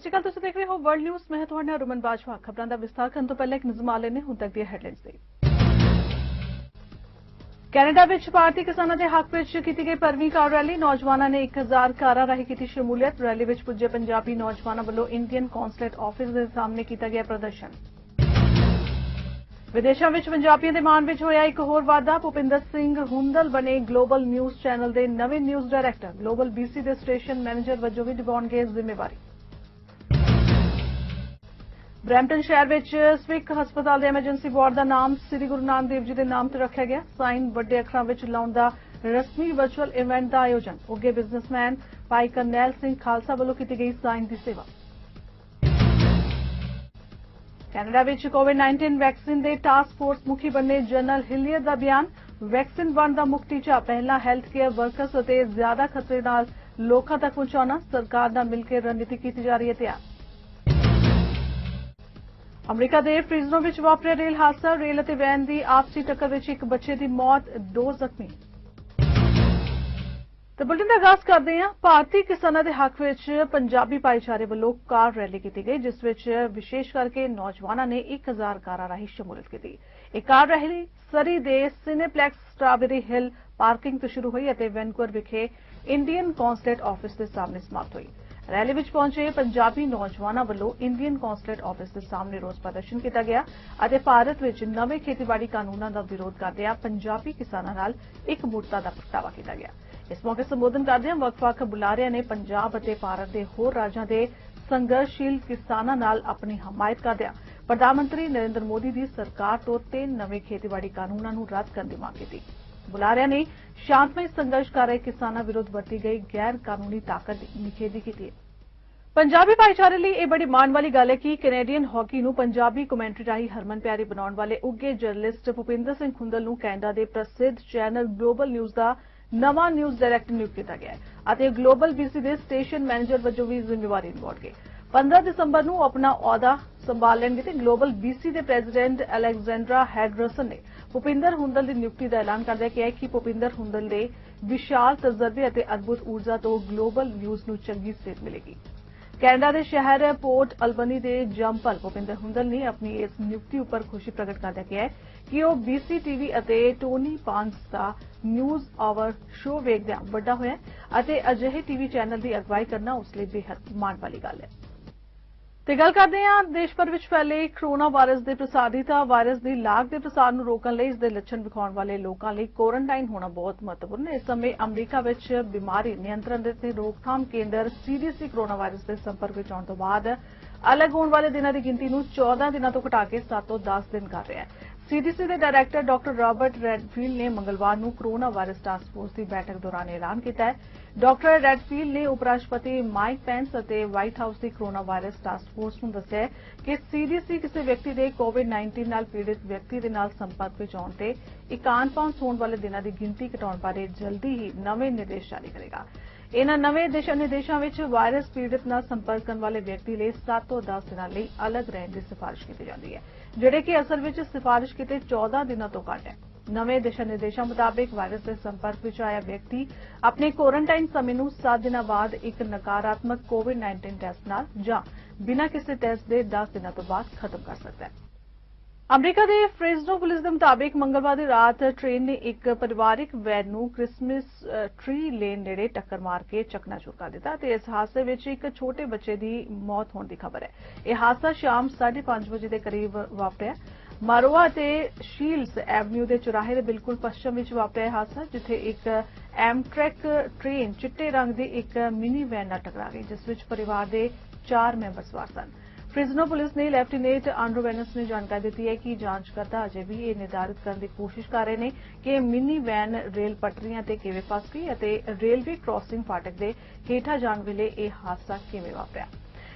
ਸਤਿ ਸ਼੍ਰੀ ਅਕਾਲ, ਤੁਸੀਂ ਦੇਖ ਰਹੇ ਹੋ ਵਰਲਡ ਨਿਊਜ਼। ਮੈਂ ਤੁਹਾਡੇ ਨਾਲ ਰਮਨ ਬਾਜਵਾ। ਖਬਰਾਂ ਦਾ ਵਿਸਥਾਰ ਕਰਨ ਤੋਂ ਪਹਿਲਾਂ ਇੱਕ ਨਜ਼ਰ ਮਾਰ ਲੈਂਦੇ ਹੁਣ ਤੱਕ ਦੀਆਂ ਹੈਡਲਾਈਨਸ ਤੇ। ਕੈਨੇਡਾ ਵਿੱਚ ਭਾਰਤੀ ਕਿਸਾਨਾਂ ਦੇ ਹੱਕ ਵਿੱਚ ਕੀਤੀ ਗਈ 15ਵੀਂ ਕਾਰ ਰੈਲੀ। ਨੌਜਵਾਨਾਂ ਨੇ 1000 ਕਾਰਾਂ ਰਾਹੀਂ ਕੀਤੀ ਸ਼ਮੂਲੀਅਤ। ਰੈਲੀ ਵਿੱਚ ਪੁੱਜੇ ਪੰਜਾਬੀ ਨੌਜਵਾਨਾਂ ਵੱਲੋਂ ਇੰਡੀਅਨ ਕੌਂਸਲੇਟ ਆਫਿਸ ਦੇ ਸਾਹਮਣੇ ਕੀਤਾ ਗਿਆ ਪ੍ਰਦਰਸ਼ਨ। ਵਿਦੇਸ਼ਾਂ ਵਿੱਚ ਪੰਜਾਬੀਆਂ ਦੇ ਮਾਣ ਵਿੱਚ ਹੋਇਆ ਇੱਕ ਹੋਰ ਵਾਧਾ। ਭੁਪਿੰਦਰ ਸਿੰਘ ਹੁੰਦਲ ਬਣੇ ਗਲੋਬਲ ਨਿਊਜ਼ ਚੈਨਲ ਦੇ ਨਵੇਂ ਨਿਊਜ਼ ਡਾਇਰੈਕਟਰ। ਗਲੋਬਲ BC ਦੇ ਸਟੇਸ਼ਨ ਮੈਨੇਜਰ ਵਜੋਂ ਵੀ ਨਿਭਾਉਣਗੇ ਜ਼ਿੰਮੇਵਾਰੀ। ਬਰੈਂਪਟਨ ਸ਼ਹਿਰ ਵਿੱਚ ਸਵਿਕ ਹਸਪਤਾਲ ਦੇ ਐਮਰਜੈਂਸੀ ਵਾਰਡ ਦਾ ਨਾਮ ਸ੍ਰੀ ਗੁਰੂ ਨਾਨਕ ਦੇਵ ਜੀ ਦੇ ਨਾਮ ਤੇ ਰੱਖਿਆ ਗਿਆ। ਸਾਈਨ ਵੱਡੇ ਅੱਖਰਾਂ ਵਿੱਚ ਲਾਉਣ ਦਾ ਰਸਮੀ ਵਰਚੁਅਲ ਇਵੈਂਟ ਦਾ ਆਯੋਜਨ। ਉੱਘੇ ਬਿਜ਼ਨਸਮੈਨ ਭਾਈ ਕਰਨੈਲ ਸਿੰਘ ਖਾਲਸਾ ਵੱਲੋਂ ਕੀਤੀ ਗਈ ਸਾਈਨ ਦੀ ਸੇਵਾ। ਕੈਨੇਡਾ ਵਿੱਚ ਕੋਵਿਡ-19 ਵੈਕਸੀਨ ਦੇ ਟਾਸਕ ਫੋਰਸ ਮੁਖੀ ਬਣੇ ਜਨਰਲ ਹਿਲੀਅਰ ਦਾ ਬਿਆਨ। ਵੈਕਸੀਨ ਵੰਡ ਦਾ ਮੁੱਖ ਟੀਚਾ ਪਹਿਲਾਂ ਹੈਲਥ ਕੇਅਰ ਵਰਕਰਸ ਅਤੇ ਜ਼ਿਆਦਾ ਖਤਰੇ ਨਾਲ ਲੋਕਾਂ ਤੱਕ ਪਹੁੰਚਾਉਣਾ। ਸਰਕਾਰ ਨਾਲ ਮਿਲ ਕੇ ਰਣਨੀਤੀ ਕੀਤੀ ਜਾ ਰਹੀ ਹੈ ਤਿਆਰ। ਅਮਰੀਕਾ ਦੇ ਫ੍ਰੀਜ਼ਨੋ ਵਿੱਚ ਵਾਪਰਿਆ ਰੇਲ ਹਾਦਸਾ। ਰੇਲ ਅਤੇ ਵੈਨ ਦੀ ਆਪਸੀ ਟੱਕਰ ਵਿੱਚ ਇੱਕ ਬੱਚੇ ਦੀ ਮੌਤ, 2 ਜ਼ਖਮੀ। ਤੇ ਬੁਲੇਟਿਨ ਦਾ ਆਗਾਜ਼ ਕਰਦੇ ਹਾਂ। ਭਾਰਤੀ ਕਿਸਾਨਾਂ ਦੇ ਹੱਕ ਵਿੱਚ ਪੰਜਾਬੀ ਭਾਈਚਾਰੇ ਵੱਲੋਂ ਕਾਰ ਰੈਲੀ ਕੀਤੀ ਗਈ, ਜਿਸ ਵਿੱਚ ਵਿਸ਼ੇਸ਼ ਕਰਕੇ ਨੌਜਵਾਨਾਂ ਨੇ 1000 ਕਾਰਾਂ ਰਾਹੀਂ ਸ਼ਮੂਲੀਅਤ ਕੀਤੀ। ਇਹ ਕਾਰ ਰੈਲੀ ਸਰੀ ਦੇ ਸਿਨੇਪਲੈਕਸ ਸਟ੍ਰਾਬੇਰੀ ਹਿੱਲ ਪਾਰਕਿੰਗ ਤੋਂ ਸ਼ੁਰੂ ਹੋਈ ਅਤੇ ਵੈਨਕੂਵਰ ਵਿਖੇ ਇੰਡੀਅਨ ਕੌਂਸਲੇਟ ਆਫਿਸ ਦੇ ਸਾਹਮਣੇ ਸਮਾਪਤ ਹੋਈ। ਰੈਲੀ ਵਿੱਚ ਪਹੁੰਚੇ ਪੰਜਾਬੀ ਨੌਜਵਾਨਾਂ ਵੱਲੋਂ ਇੰਡੀਅਨ ਕੌਂਸਲੇਟ ਆਫਿਸ ਦੇ ਸਾਹਮਣੇ ਰੋਸ ਪ੍ਰਦਰਸ਼ਨ ਕੀਤਾ ਗਿਆ ਅਤੇ ਭਾਰਤ ਵਿੱਚ ਨਵੇਂ ਖੇਤੀਬਾੜੀ ਕਾਨੂੰਨਾਂ ਦਾ ਵਿਰੋਧ ਕਰਦਿਆਂ ਪੰਜਾਬੀ ਕਿਸਾਨਾਂ ਨਾਲ ਇਕਮੁੱਠਤਾ ਦਾ ਪ੍ਰਗਟਾਵਾ ਕੀਤਾ ਗਿਆ। ਇਸ ਮੌਕੇ ਸੰਬੋਧਨ ਕਰਦਿਆਂ ਵੱਖ-ਵੱਖ ਬੁਲਾਰਿਆਂ ਨੇ ਪੰਜਾਬ ਅਤੇ ਭਾਰਤ ਦੇ ਹੋਰ ਰਾਜਾਂ ਦੇ ਸੰਘਰਸ਼ਸ਼ੀਲ ਕਿਸਾਨਾਂ ਨਾਲ ਆਪਣੀ ਹਮਾਇਤ ਕਰਦਿਆਂ ਪ੍ਰਧਾਨ ਮੰਤਰੀ ਨਰਿੰਦਰ ਮੋਦੀ ਦੀ ਸਰਕਾਰ ਤੋਂ 3 ਨਵੇਂ ਖੇਤੀਬਾੜੀ ਕਾਨੂੰਨਾਂ ਨੂੰ ਰੱਦ ਕਰਨ ਦੀ ਮੰਗ ਕੀਤੀ। ਬੁਲਾਰਿਆਂ ਨੇ ਸ਼ਾਂਤਮਈ ਸੰਘਰਸ਼ ਕਰ ਰਹੇ ਕਿਸਾਨਾਂ ਵਿਰੁੱਧ ਵਰਤੀ ਗਈ ਗੈਰ ਕਾਨੂੰਨੀ ਤਾਕਤ ਦੀ ਨਿਖੇਧੀ ਕੀਤੀ ਹੈ। ਪੰਜਾਬੀ ਭਾਈਚਾਰੇ ਲਈ ਇਹ ਬੜੀ ਮਾਣ ਵਾਲੀ ਗੱਲ ਹੈ ਕਿ ਕੈਨੇਡੀਅਨ ਹਾਕੀ ਨੂੰ ਪੰਜਾਬੀ ਕਮੈਂਟਰੀ ਰਾਹੀਂ ਹਰਮਨ ਪਿਆਰੀ ਬਣਾਉਣ ਵਾਲੇ ਉੱਘੇ ਜਰਨਲਿਸਟ ਭੁਪਿੰਦਰ ਸਿੰਘ ਹੁੰਦਲ ਨੂੰ ਕੈਨੇਡਾ ਦੇ ਪ੍ਰਸਿੱਧ ਚੈਨਲ ਗਲੋਬਲ ਨਿਊਜ਼ ਦਾ ਨਵਾਂ ਨਿਊਜ਼ ਡਾਇਰੈਕਟਰ ਨਿਯੁਕਤ ਕੀਤਾ ਗਿਆ ਹੈ ਅਤੇ ਗਲੋਬਲ BC ਦੇ ਸਟੇਸ਼ਨ ਮੈਨੇਜਰ ਵਜੋਂ ਵੀ ਜ਼ਿੰਮੇਵਾਰੀ ਨਿਭਾਉਣਗੇ। 15 ਦਸੰਬਰ ਨੂੰ ਆਪਣਾ ਅਹੁਦਾ ਸੰਭਾਲ ਲੈਣਗੇ ਤੇ ਗਲੋਬਲ BC ਦੇ ਪ੍ਰੈਜ਼ੀਡੈਂਟ ਅਲੈਗਜ਼ੈਂਡਰਾ ਹੈਡਰਸਨ ਨੇ ਭੁਪਿੰਦਰ ਹੁੰਦਲ ਦੀ ਨਿਯੁਕਤੀ ਦਾ ਐਲਾਨ ਕਰਦਿਆਂ ਕਿਹਾ ਕਿ ਭੁਪਿੰਦਰ ਹੁੰਦਲ ਦੇ ਵਿਸ਼ਾਲ ਤਜਰਬੇ ਅਤੇ ਅਦਭੁਤ ਊਰਜਾ ਤੋਂ ਗਲੋਬਲ ਨਿਊਜ਼ ਨੂੰ ਚੰਗੀ ਸੇਧ ਮਿਲੇਗੀ। ਕੈਨੇਡਾ ਦੇ ਸ਼ਹਿਰ ਪੋਰਟ ਅਲਬਨੀ ਦੇ ਜੰਪਲ ਭੁਪਿੰਦਰ ਹੁੰਦਲ ਨੇ ਆਪਣੀ ਇਸ ਨਿਯੁਕਤੀ ਉੱਪਰ ਖੁਸ਼ੀ ਪ੍ਰਗਟ ਕਰਦਿਆਂ ਕਿਹਾ ਕਿ ਉਹ BC TV ਅਤੇ ਟੋਨੀ ਪਾਂਸ ਦਾ ਨਿਊਜ਼ ਆਵਰ ਸ਼ੋਅ ਵੇਖਦਿਆਂ ਵੱਡਾ ਹੋਇਆ ਅਤੇ ਅਜਿਹੇ TV ਚੈਨਲ ਦੀ ਅਗਵਾਈ ਕਰਨਾ ਉਸ ਲਈ ਬੇहद ਮਾਣ ਵਾਲੀ ਗੱਲ ਹੈ। ਤੇ ਗੱਲ ਕਰਦੇ ਹਾਂ ਦੇਸ਼ ਭਰ ਵਿੱਚ ਫੈਲੇ ਕਰੋਨਾ ਵਾਇਰਸ ਦੇ ਪ੍ਰਸਾਰ ਦੀ। ਤਾਂ ਵਾਇਰਸ ਦੀ ਲਾਗ ਦੇ ਪ੍ਰਸਾਰ ਨੂੰ ਰੋਕਣ ਲਈ ਇਸ ਦੇ ਲੱਛਣ ਵਿਖਾਉਣ ਵਾਲੇ ਲੋਕਾਂ ਲਈ ਕੁਆਰੰਟਾਈਨ ਹੋਣਾ ਬਹੁਤ ਮਹੱਤਵਪੂਰਨ ਹੈ। ਇਸ ਸਮੇਂ ਅਮਰੀਕਾ ਵਿੱਚ ਬਿਮਾਰੀ ਨਿਯੰਤਰਣ ਤੇ ਰੋਕਥਾਮ ਕੇਂਦਰ CDC ਕਰੋਨਾ ਵਾਇਰਸ ਦੇ ਸੰਪਰਕ ਵਿੱਚ ਆਉਣ ਤੋਂ ਬਾਅਦ ਅਲੱਗ ਹੋਣ ਵਾਲੇ ਦਿਨਾਂ ਦੀ ਗਿਣਤੀ ਨੂੰ 14 ਦਿਨਾਂ ਤੋਂ ਘਟਾ ਕੇ 7 ਤੋਂ 10 ਦਿਨ ਕਰ ਰਿਹਾ ਹੈ। CDC ਦੇ ਡਾਇਰੈਕਟਰ ਡਾਕਟਰ ਰਾਬਰਟ ਰੈਡਫੀਲਡ ਨੇ ਮੰਗਲਵਾਰ ਨੂੰ ਕਰੋਨਾ ਵਾਇਰਸ ਟਾਸਕ ਫੋਰਸ ਦੀ ਬੈਠਕ ਦੌਰਾਨ ਐਲਾਨ ਕੀਤਾ ਹੈ। ਡਾਕਟਰ ਰੈਡਫੀਲਡ ਨੇ ਉਪ ਰਾਸ਼ਟਰਪਤੀ ਮਾਈਕ ਪੈਂਸ ਅਤੇ ਵਾਈਟ ਹਾਊਸ ਦੀ ਕਰੋਨਾ ਵਾਇਰਸ ਟਾਸਕ ਫੋਰਸ ਨੂੰ ਦੱਸਿਆ ਕਿ CDC ਕਿਸੇ ਵਿਅਕਤੀ ਦੇ ਕੋਵਿਡ-19 ਨਾਲ ਪੀੜਿਤ ਵਿਅਕਤੀ ਦੇ ਨਾਲ ਸੰਪਰਕ ਵਿੱਚ ਆਉਣ ਤੇ ਇਕਾਂਤ ਹੋਣ ਵਾਲੇ ਦਿਨਾਂ ਦੀ ਗਿਣਤੀ ਘਟਾਉਣ ਬਾਰੇ ਜਲਦੀ ਹੀ ਨਵੇਂ ਨਿਰਦੇਸ਼ ਜਾਰੀ ਕਰੇਗਾ। ਇਨ੍ਹਾਂ ਨਵੇਂ ਦਿਸ਼ਾ ਨਿਰਦੇਸ਼ਾਂ ਵਿੱਚ ਵਾਇਰਸ ਪੀੜਿਤ ਨਾਲ ਸੰਪਰਕ ਕਰਨ ਵਾਲੇ ਵਿਅਕਤੀ ਲਈ 7 ਤੋਂ 10 ਦਿਨਾਂ ਲਈ ਅਲੱਗ ਰਹਿਣ ਦੀ ਸਿਫਾਰਿਸ਼ ਕੀਤੀ ਜਾਂਦੀ ਹੈ, ਜਿਹੜੇ ਕਿ ਅਸਲ ਵਿੱਚ ਸਿਫਾਰਿਸ਼ ਕੀਤੇ 14 ਦਿਨਾਂ ਤੋਂ ਘੱਟ ਹੈ। ਨਵੇਂ ਦਿਸ਼ਾ ਨਿਰਦੇਸ਼ਾਂ ਮੁਤਾਬਕ ਵਾਇਰਸ ਦੇ ਸੰਪਰਕ ਵਿੱਚ ਆਇਆ ਵਿਅਕਤੀ ਆਪਣੇ ਕੁਆਰੰਟਾਈਨ ਸਮੇਂ ਨੂੰ 7 ਦਿਨਾਂ ਬਾਅਦ ਇੱਕ ਨਕਾਰਾਤਮਕ ਕੋਵਿਡ-19 ਟੈਸਟ ਨਾਲ ਜਾਂ ਬਿਨਾਂ ਕਿਸੇ ਟੈਸਟ ਦੇ 10 ਦਿਨਾਂ ਤੋਂ ਬਾਅਦ ਖਤਮ ਕਰ ਸਕਦਾ ਹੈ। ਅਮਰੀਕਾ ਦੇ ਫ੍ਰੀਜ਼ਨੋ ਪੁਲਿਸ ਦੇ ਮੁਤਾਬਕ ਮੰਗਲਵਾਰ ਦੀ ਰਾਤ ਟ੍ਰੇਨ ਨੇ ਇੱਕ ਪਰਿਵਾਰਕ ਵੈਨ ਨੂੰ ਕ੍ਰਿਸਮਸ ਟ੍ਰੀ ਲੇਨ ਨੇੜੇ ਟੱਕਰ ਮਾਰ ਕੇ ਚਕਨਾਚੂਰ ਕਰ ਦਿੱਤਾ ਤੇ ਇਸ ਹਾਦਸੇ ਵਿੱਚ ਇੱਕ ਛੋਟੇ ਬੱਚੇ ਦੀ ਮੌਤ ਹੋਣ ਦੀ ਖਬਰ ਹੈ। ਇਹ ਹਾਦਸਾ ਸ਼ਾਮ 5:30 ਵਜੇ ਦੇ ਕਰੀਬ ਵਾਪਰਿਆ। ਮਾਰੋਆ ਅਤੇ ਸ਼ੀਲਡਸ ਐਵਨਿਊ ਦੇ ਚੁਰਾਹੇ ਦੇ ਬਿਲਕੁਲ ਪੱਛਮ ਵਿੱਚ ਵਾਪਰਿਆ ਹਾਦਸਾ, ਜਿੱਥੇ ਇੱਕ ਐਮਟ੍ਰੈਕ ਟ੍ਰੇਨ ਚਿੱਟੇ ਰੰਗ ਦੀ ਇੱਕ ਮਿਨੀ ਵੈਨ ਨਾਲ ਟਕਰਾ ਗਈ, ਜਿਸ ਵਿੱਚ ਪਰਿਵਾਰ ਦੇ 4 ਮੈਂਬਰ ਸਵਾਰ ਸਨ। ਫ੍ਰੀਜ਼ਨੋ ਪੁਲਿਸ ਨੇ ਲੈਫਟੀਨੈਂਟ ਆਂਡਰੂ ਵੈਨਸ ਨੇ ਜਾਣਕਾਰੀ ਦਿੱਤੀ ਹੈ ਕਿ ਜਾਂਚਕਰਤਾ ਅਜੇ ਵੀ ਇਹ ਨਿਰਧਾਰਿਤ ਕਰਨ ਦੀ ਕੋਸ਼ਿਸ਼ ਕਰ ਰਹੇ ਨੇ ਕਿ ਮਿਨੀ ਵੈਨ ਰੇਲ ਪਟੜੀਆਂ ਤੇ ਕਿਵੇਂ ਫਸ ਗਈ ਅਤੇ ਰੇਲਵੇ ਕ੍ਰਾਸਿੰਗ ਫਾਟਕ ਦੇ ਹੇਠਾਂ ਜਾਣ ਵੇਲੇ ਇਹ ਹਾਦਸਾ ਕਿਵੇਂ ਵਾਪਰਿਆ।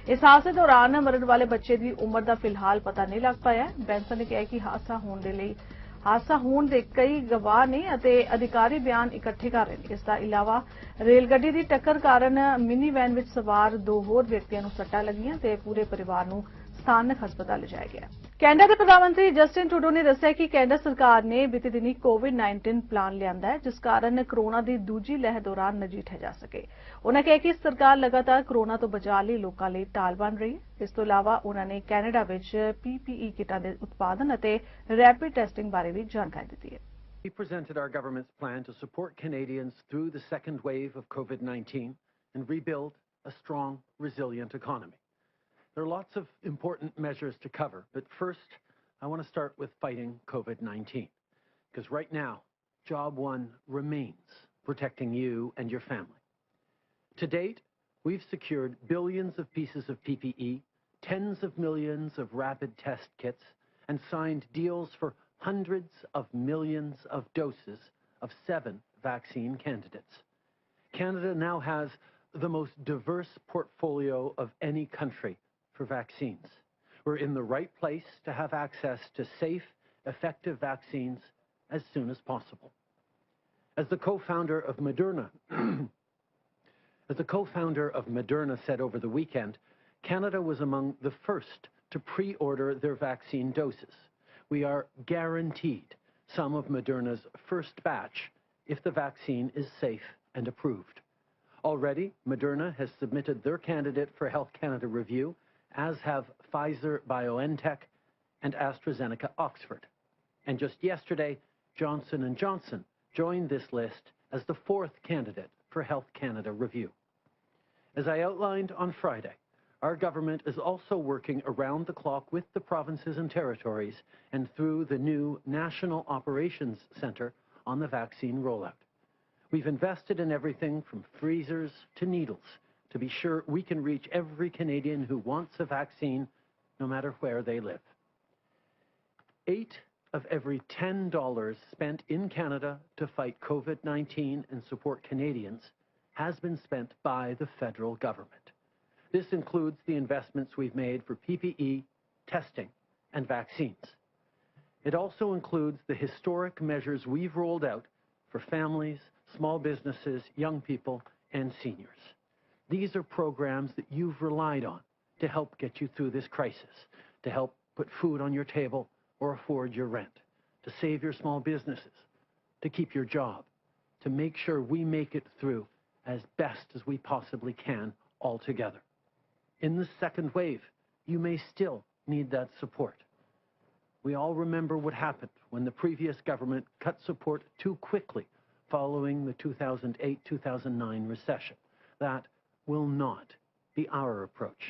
ਇਸ ਹਾਦਸੇ ਦੌਰਾਨ ਮਰਨ ਵਾਲੇ ਬੱਚੇ ਦੀ ਉਮਰ ਦਾ ਫਿਲਹਾਲ ਪਤਾ ਨਹੀਂ ਲੱਗ ਪਾਇਆ। ਬੈਂਸਨ ਨੇ ਕਿਹਾ ਕਿ ਹਾਦਸਾ ਹੋਣ ਦੇ ਕਈ ਗਵਾਹ ਨੇ ਅਤੇ ਅਧਿਕਾਰੀ ਬਿਆਨ ਇਕੱਠੇ ਕਰ ਰਹੇ ਨੇ। ਇਸ ਦਾ ਇਲਾਵਾ ਰੇਲ ਗੱਡੀ ਦੀ ਟੱਕਰ ਕਾਰਨ ਮਿਨੀ ਵੈਨ ਵਿੱਚ ਸਵਾਰ 2 ਹੋਰ ਵਿਅਕਤੀਆਂ ਨੂੰ ਸੱਟਾਂ ਲੱਗੀਆਂ ਤੇ ਪੂਰੇ ਪਰਿਵਾਰ ਨੂੰ ਸਥਾਨਕ ਹਸਪਤਾਲ ਲਿਜਾਇਆ ਗਿਆ। ਕੈਨੇਡਾ ਦੇ ਪ੍ਰਧਾਨ ਮੰਤਰੀ ਜਸਟਿਨ ਟਰੂਡੋ ਨੇ ਦੱਸਿਆ ਕਿ ਕੈਨੇਡਾ ਸਰਕਾਰ ਨੇ ਬੀਤੇ ਦਿਨੀ ਕੋਵਿਡ-19 ਪਲਾਨ ਲਿਆਂਦਾ ਹੈ ਜਿਸ ਕਾਰਨ ਕਰੋਨਾ ਦੀ ਦੂਜੀ ਲਹਿਰ ਦੌਰਾਨ ਨਜਿੱਠਿਆ ਜਾ ਸਕੇ। ਉਨ੍ਹਾਂ ਕਿਹਾ ਕਿ ਸਰਕਾਰ ਲਗਾਤਾਰ ਕਰੋਨਾ ਤੋਂ ਬਚਾਅ ਲਈ ਲੋਕਾਂ ਲਈ ਢਾਲ ਬਣ ਰਹੀ ਹੈ। ਇਸ ਤੋਂ ਇਲਾਵਾ ਉਨ੍ਹਾਂ ਨੇ ਕੈਨੇਡਾ ਵਿੱਚ PPE ਕਿੱਟਾਂ ਦੇ ਉਤਪਾਦਨ ਅਤੇ ਰੈਪਿਡ ਟੈਸਟਿੰਗ ਬਾਰੇ ਵੀ ਜਾਣਕਾਰੀ ਦਿੱਤੀ ਹੈ। We presented our government's plan to support Canadians through the second wave of COVID-19 and rebuild a strong, resilient economy. There are lots of important measures to cover, but first, I want to start with fighting COVID-19, because right now, job one remains protecting you and your family. To date, we've secured billions of pieces of PPE, tens of millions of rapid test kits, and signed deals for hundreds of millions of doses of 7 vaccine candidates. Canada now has the most diverse portfolio of any country for vaccines. We're in the right place to have access to safe, effective vaccines as soon as possible. As the co-founder of Moderna said over the weekend, Canada was among the first to pre-order their vaccine doses. We are guaranteed some of Moderna's first batch if the vaccine is safe and approved. Already, Moderna has submitted their candidate for Health Canada review, as have Pfizer-BioNTech and AstraZeneca Oxford. And just yesterday, Johnson & Johnson joined this list as the 4th candidate for Health Canada review. As I outlined on Friday, our government is also working around the clock with the provinces and territories and through the new National Operations Centre on the vaccine rollout. We've invested in everything from freezers to needles to be sure we can reach every Canadian who wants a vaccine, no matter where they live. 8 of every $10 spent in Canada to fight COVID-19 and support Canadians has been spent by the federal government. This includes the investments we've made for PPE, testing, and vaccines. It also includes the historic measures we've rolled out for families, small businesses, young people, and seniors. These are programs that you've relied on to help get you through this crisis, to help put food on your table or afford your rent, to save your small businesses, to keep your job, to make sure we make it through as best as we possibly can all together. In the second wave, you may still need that support. We all remember what happened when the previous government cut support too quickly following the 2008-2009 recession. That will not be our approach.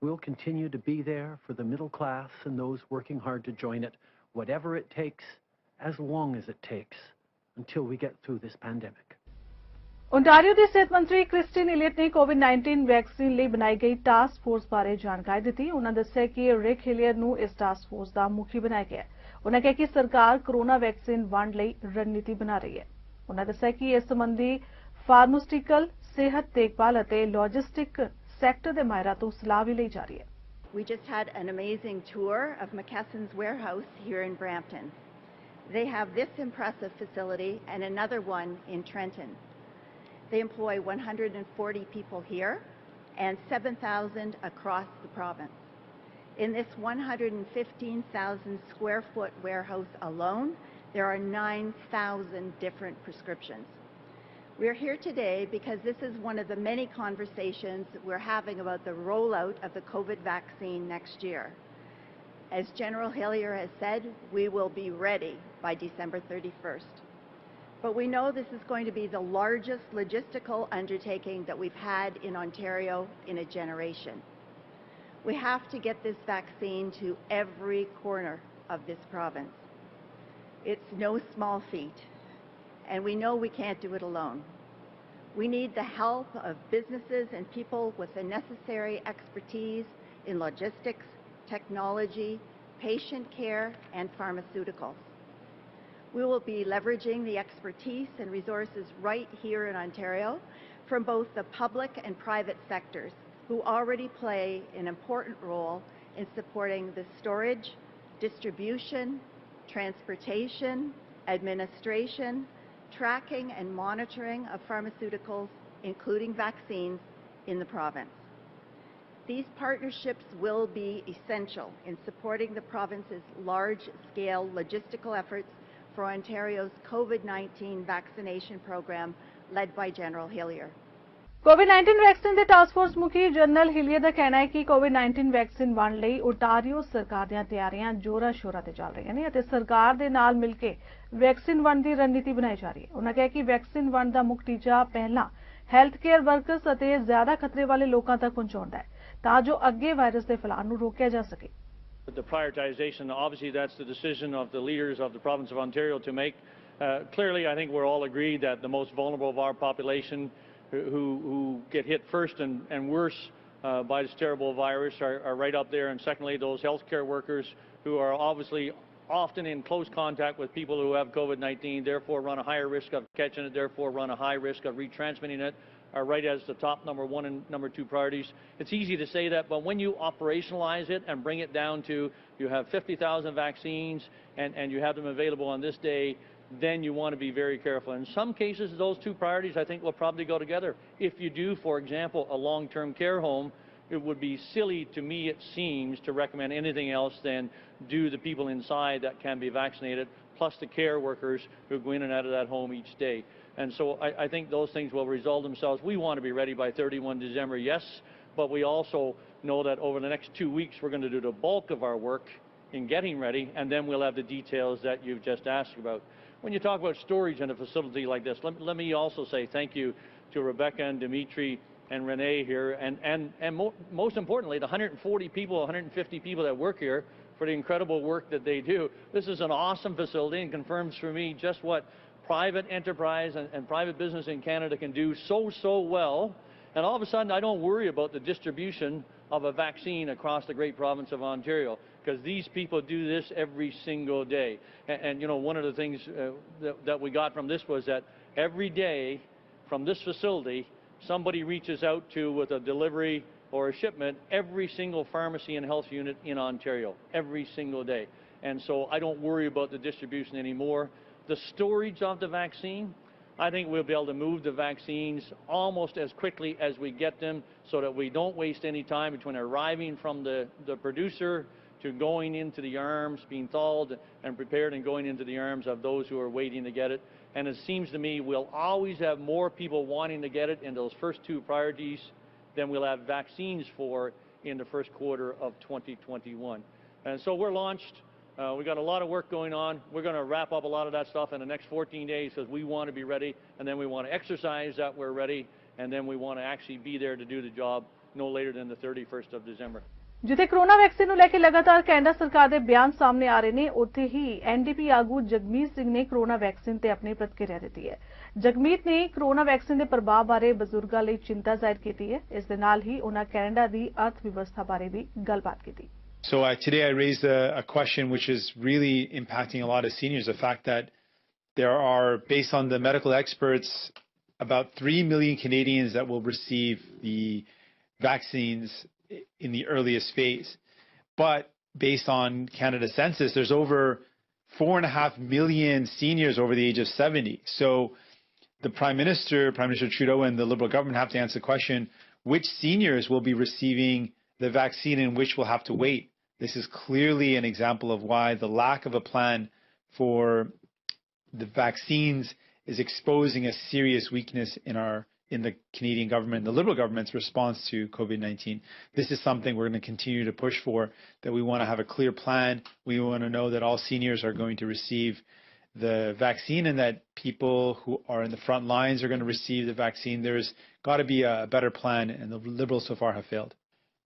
We'll continue to be there for the middle class and those working hard to join it, whatever it takes, as long as it takes, until we get through this pandemic. Ontario ਦੀ ਸਿਹਤ ਮੰਤਰੀ Christine Eliot ਨੇ ਕੋਵਿਡ-19 vaccine ਲਈ ਬਣਾਈ ਗਈ task force ਬਾਰੇ ਜਾਣਕਾਰੀ ਦਿੱਤੀ। ਉਨ੍ਹਾਂ ਦੱਸਿਆ ਕਿ ਰਿਕ ਹਿਲੀਅਰ ਨੂੰ ਇਸ ਟਾਸਕ ਫੋਰਸ ਦਾ ਮੁਖੀ ਬਣਾਇਆ ਗਿਆ ਹੈ। ਉਨ੍ਹਾਂ ਕਿਹਾ ਕਿ ਸਰਕਾਰ ਕੋਰੋਨਾ ਵੈਕਸੀਨ ਵੰਡ ਲਈ ਰਣਨੀਤੀ ਬਣਾ ਰਹੀ ਹੈ। ਉਨ੍ਹਾਂ ਦੱਸਿਆ ਕਿ ਇਸ ਸੰਬੰਧੀ ਫਾਰਮਾਸਿਊਟੀਕਲ, ਸਿਹਤ ਦੇਖਭਾਲ ਅਤੇ ਲੌਜਿਸਟਿਕ ਸੈਕਟਰ ਦੇ ਮਾਹਿਰਾਂ ਤੋਂ ਸਲਾਹ ਵੀ ਲਈ ਜਾ ਰਹੀ ਹੈ। We just had an amazing tour of McKesson's warehouse here in Brampton. They have this impressive facility and another one in Trenton. They employ 140 people here and 7,000 across the province. In this 115,000 square foot warehouse alone, there are 9,000 different prescriptions. We're here today because this is one of the many conversations we're having about the rollout of the COVID vaccine next year. As General Hillier has said, we will be ready by December 31st. But we know this is going to be the largest logistical undertaking that we've had in Ontario in a generation. We have to get this vaccine to every corner of this province. It's no small feat, and we know we can't do it alone. We need the help of businesses and people with the necessary expertise in logistics, technology, patient care, and pharmaceuticals. We will be leveraging the expertise and resources right here in Ontario from both the public and private sectors, who already play an important role in supporting the storage, distribution, transportation, administration, tracking and monitoring of pharmaceuticals, including vaccines, in the province. These partnerships will be essential in supporting the province's large-scale logistical efforts for Ontario's COVID-19 vaccination program led by General Hillier. COVID-19 vaccine ਦੇ task force ਮੁਖੀ general ਹਿਲੀਅਰ ਦਾ ਕਹਿਣਾ ਹੈ ਕਿ ਕੋਵਿਡ-19 vaccine ਵੰਡ ਲਈ ਓਟਾਰੀਓ ਸਰਕਾਰ ਦੀਆਂ ਤਿਆਰੀਆਂ ਜ਼ੋਰਾਂ-ਸ਼ੋਰਾਂ ਤੇ ਚੱਲ ਰਹੀਆਂ ਨੇ ਅਤੇ ਸਰਕਾਰ ਦੇ ਨਾਲ ਮਿਲ ਕੇ ਵੈਕਸੀਨ ਵੰਡ ਦੀ ਰਣਨੀਤੀ ਬਣਾਈ ਜਾ ਰਹੀ ਹੈ। ਉਹਨਾਂ ਕਿਹਾ ਕਿ ਵੈਕਸੀਨ ਵੰਡ ਦਾ ਮੁੱਖ ਟੀਚਾ ਪਹਿਲਾਂ ਹੈਲਥ ਕੇਅਰ ਵਰਕਰਸ ਅਤੇ ਜ਼ਿਆਦਾ ਖਤਰੇ ਵਾਲੇ ਲੋਕਾਂ ਤੱਕ ਪਹੁੰਚਾਉਣਾ ਹੈ ਤਾਂ ਜੋ ਅੱਗੇ ਵਾਇਰਸ ਦੇ ਫੈਲਾਅ ਨੂੰ ਰੋਕਿਆ ਜਾ ਸਕੇ। The prioritization, obviously that's the decision of the leaders of the province of Ontario to make. Clearly, I think we're all agreed that the most vulnerable of our population who get hit first and worse by this terrible virus are right up there. And secondly, those healthcare workers who are obviously often in close contact with people who have COVID-19, therefore run a higher risk of catching it, therefore run a high risk of retransmitting it, are right as the top number one and number two priorities. It's easy to say that, but when you operationalize it and bring it down to you have 50,000 vaccines and you have them available on this day, then you want to be very careful. In some cases, those two priorities, I think, will probably go together. If you do, for example, a long-term care home, it would be silly to me, it seems, to recommend anything else than do the people inside that can be vaccinated, plus the care workers who go in and out of that home each day. And so I think those things will resolve themselves. We want to be ready by 31 December, yes, but we also know that over the next 2 weeks, we're going to do the bulk of our work in getting ready, and then we'll have the details that you've just asked about. When you talk about storage in a facility like this, let me also say thank you to Rebecca and Dimitri and Renee here, and most importantly, the 140 people, 150 people that work here for the incredible work that they do. This is an awesome facility and confirms for me just what private enterprise and private business in Canada can do so well. And all of a sudden, I don't worry about the distribution of a vaccine across the great province of Ontario, because these people do this every single day. And you know, one of the things that we got from this was that every day from this facility, somebody reaches out to with a delivery or a shipment every single pharmacy and health unit in Ontario, every single day. And so I don't worry about the distribution anymore. The storage of the vaccine, I think we'll be able to move the vaccines almost as quickly as we get them so that we don't waste any time between arriving from the producer to going into the arms, being thawed and prepared and going into the arms of those who are waiting to get it. And it seems to me we'll always have more people wanting to get it in those first two priorities than we'll have vaccines for in the first quarter of 2021. And so we're launched. We've got a lot of work going on. We're going to wrap up a lot of that stuff in the next 14 days because we want to be ready, and then we want to exercise that we're ready, and then we want to actually be there to do the job no later than the 31st of December. ਜਿੱਥੇ corona vaccine ਨੂੰ ਲੈ ਕੇ ਲਗਾਤਾਰ Canada ਸਰਕਾਰ ਦੇ ਬਿਆਨ ਸਾਹਮਣੇ ਆ ਰਹੇ ਨੇ, ਉੱਥੇ ਹੀ ਐਨਡੀਪੀ ਆਗੂ ਜਗਮੀਤ ਸਿੰਘ ਨੇ ਕਰੋਨਾ ਵੈਕਸੀਨ ਤੇ ਆਪਣੀ ਪ੍ਰਤੀਕਿਰਿਆ ਦਿੱਤੀ ਹੈ। ਜਗਮੀਤ ਨੇ ਕਰੋਨਾ ਵੈਕਸੀਨ ਦੇ ਪ੍ਰਭਾਵ ਬਾਰੇ ਬਜ਼ੁਰਗਾਂ ਲਈ ਚਿੰਤਾ ਜ਼ਾਹਿਰ ਕੀਤੀ ਹੈ। ਇਸ ਦੇ ਨਾਲ ਹੀ ਉਹਨਾਂ ਕੈਨੇਡਾ ਦੀ ਅਰਥ ਵਿਵਸਥਾ ਬਾਰੇ ਵੀ ਗੱਲਬਾਤ ਕੀਤੀ। So today I raised a question which is really impacting a lot of seniors, the fact that there are, based on the medical experts, about 3 million Canadians that will receive the vaccines in the earliest phase. But based on Canada's census, there's over 4.5 million seniors over the age of 70. So the Prime Minister Trudeau and the Liberal government have to answer the question, which seniors will be receiving the vaccine and which will have to wait? This is clearly an example of why the lack of a plan for the vaccines is exposing a serious weakness in the Canadian government, the Liberal government's response to COVID-19. This is something we're going to continue to push for, that we want to have a clear plan. We want to know that all seniors are going to receive the vaccine and that people who are in the front lines are going to receive the vaccine. There's got to be a better plan, and the Liberals so far have failed.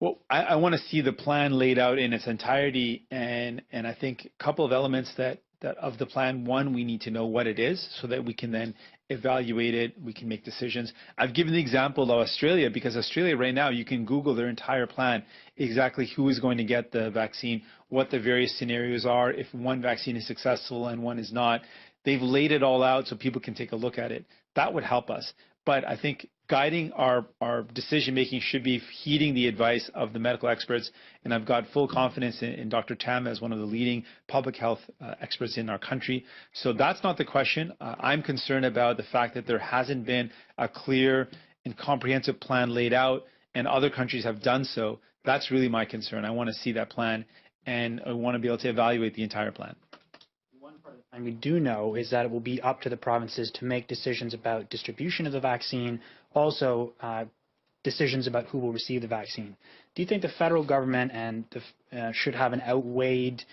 Well, I want to see the plan laid out in its entirety, and I think a couple of elements that of the plan. One, we need to know what it is so that we can then evaluate it, we can make decisions. I've given the example of Australia because Australia right now, you can Google their entire plan, exactly who is going to get the vaccine, what the various scenarios are, if one vaccine is successful and one is not. They've laid it all out so people can take a look at it. That would help us. But I think guiding our decision-making should be heeding the advice of the medical experts, and I've got full confidence in Dr. Tam as one of the leading public health experts in our country. So that's not the question. I'm concerned about the fact that there hasn't been a clear and comprehensive plan laid out, and other countries have done so. That's really my concern. I want to see that plan, and I want to be able to evaluate the entire plan. One part of the plan we do know is that it will be up to the provinces to make decisions about distribution of the vaccine, also decisions about who will receive the vaccine. Do you think the federal government should have an outweighed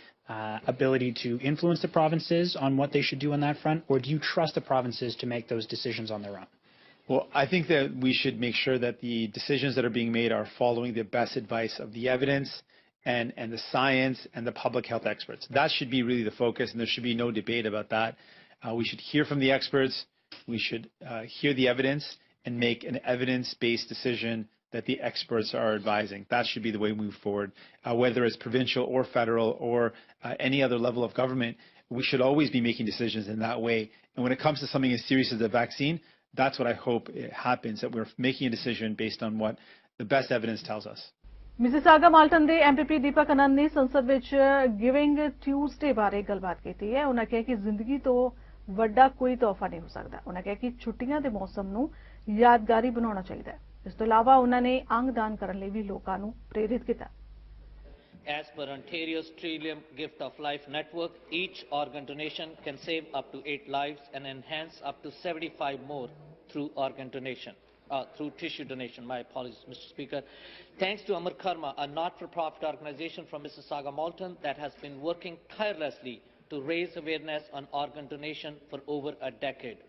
ability to influence the provinces on what they should do on that front, or do you trust the provinces to make those decisions on their own? Well, I think that we should make sure that the decisions that are being made are following the best advice of the evidence and the science and the public health experts. That should be really the focus, and there should be no debate about that. We should hear from the experts. We should hear the evidence and make an evidence-based decision that the experts are advising. That should be the way we move forward. Whether it's provincial or federal or any other level of government, we should always be making decisions in that way. And when it comes to something as serious as a vaccine, that's what I hope happens, that we're making a decision based on what the best evidence tells us. Mississauga Malton ਦੇ MPP ਦੀਪਕ ਆਨੰਦ ਨੇ ਸੰਸਦ ਵਿੱਚ giving Tuesday ਬਾਰੇ ਗੱਲਬਾਤ ਕੀਤੀ ਹੈ। ਉਹਨਾਂ ਕਿਹਾ ਕਿ ਜ਼ਿੰਦਗੀ ਤੋਂ ਵੱਡਾ ਕੋਈ ਤੋਹਫਾ ਨਹੀਂ ਹੋ ਸਕਦਾ। ਉਹਨਾਂ ਕਿਹਾ ਕਿ ਛੁੱਟੀਆਂ ਦੇ ਮੌਸਮ ਨੂੰ ਯਾਦਗਾਰੀ ਬਣਾਉਣਾ ਚਾਹੀਦਾ ਹੈ। ਇਸ ਤੋਂ ਇਲਾਵਾ ਉਹਨਾਂ ਨੇ ਅੰਗਦਾਨ ਕਰਨ ਲਈ ਵੀ ਲੋਕਾਂ ਨੂੰ ਪ੍ਰੇਰਿਤ ਕੀਤਾ। As per Ontario's Trillium Gift of Life network, each organ donation can save up to 8 lives and enhance up to 75 more through organ donation, through tissue donation. My apologies, Mr. Speaker. Thanks to Amar Karma, a not-for-profit organization from Mississauga Malton that has been working tirelessly to raise awareness on organ donation for over a decade.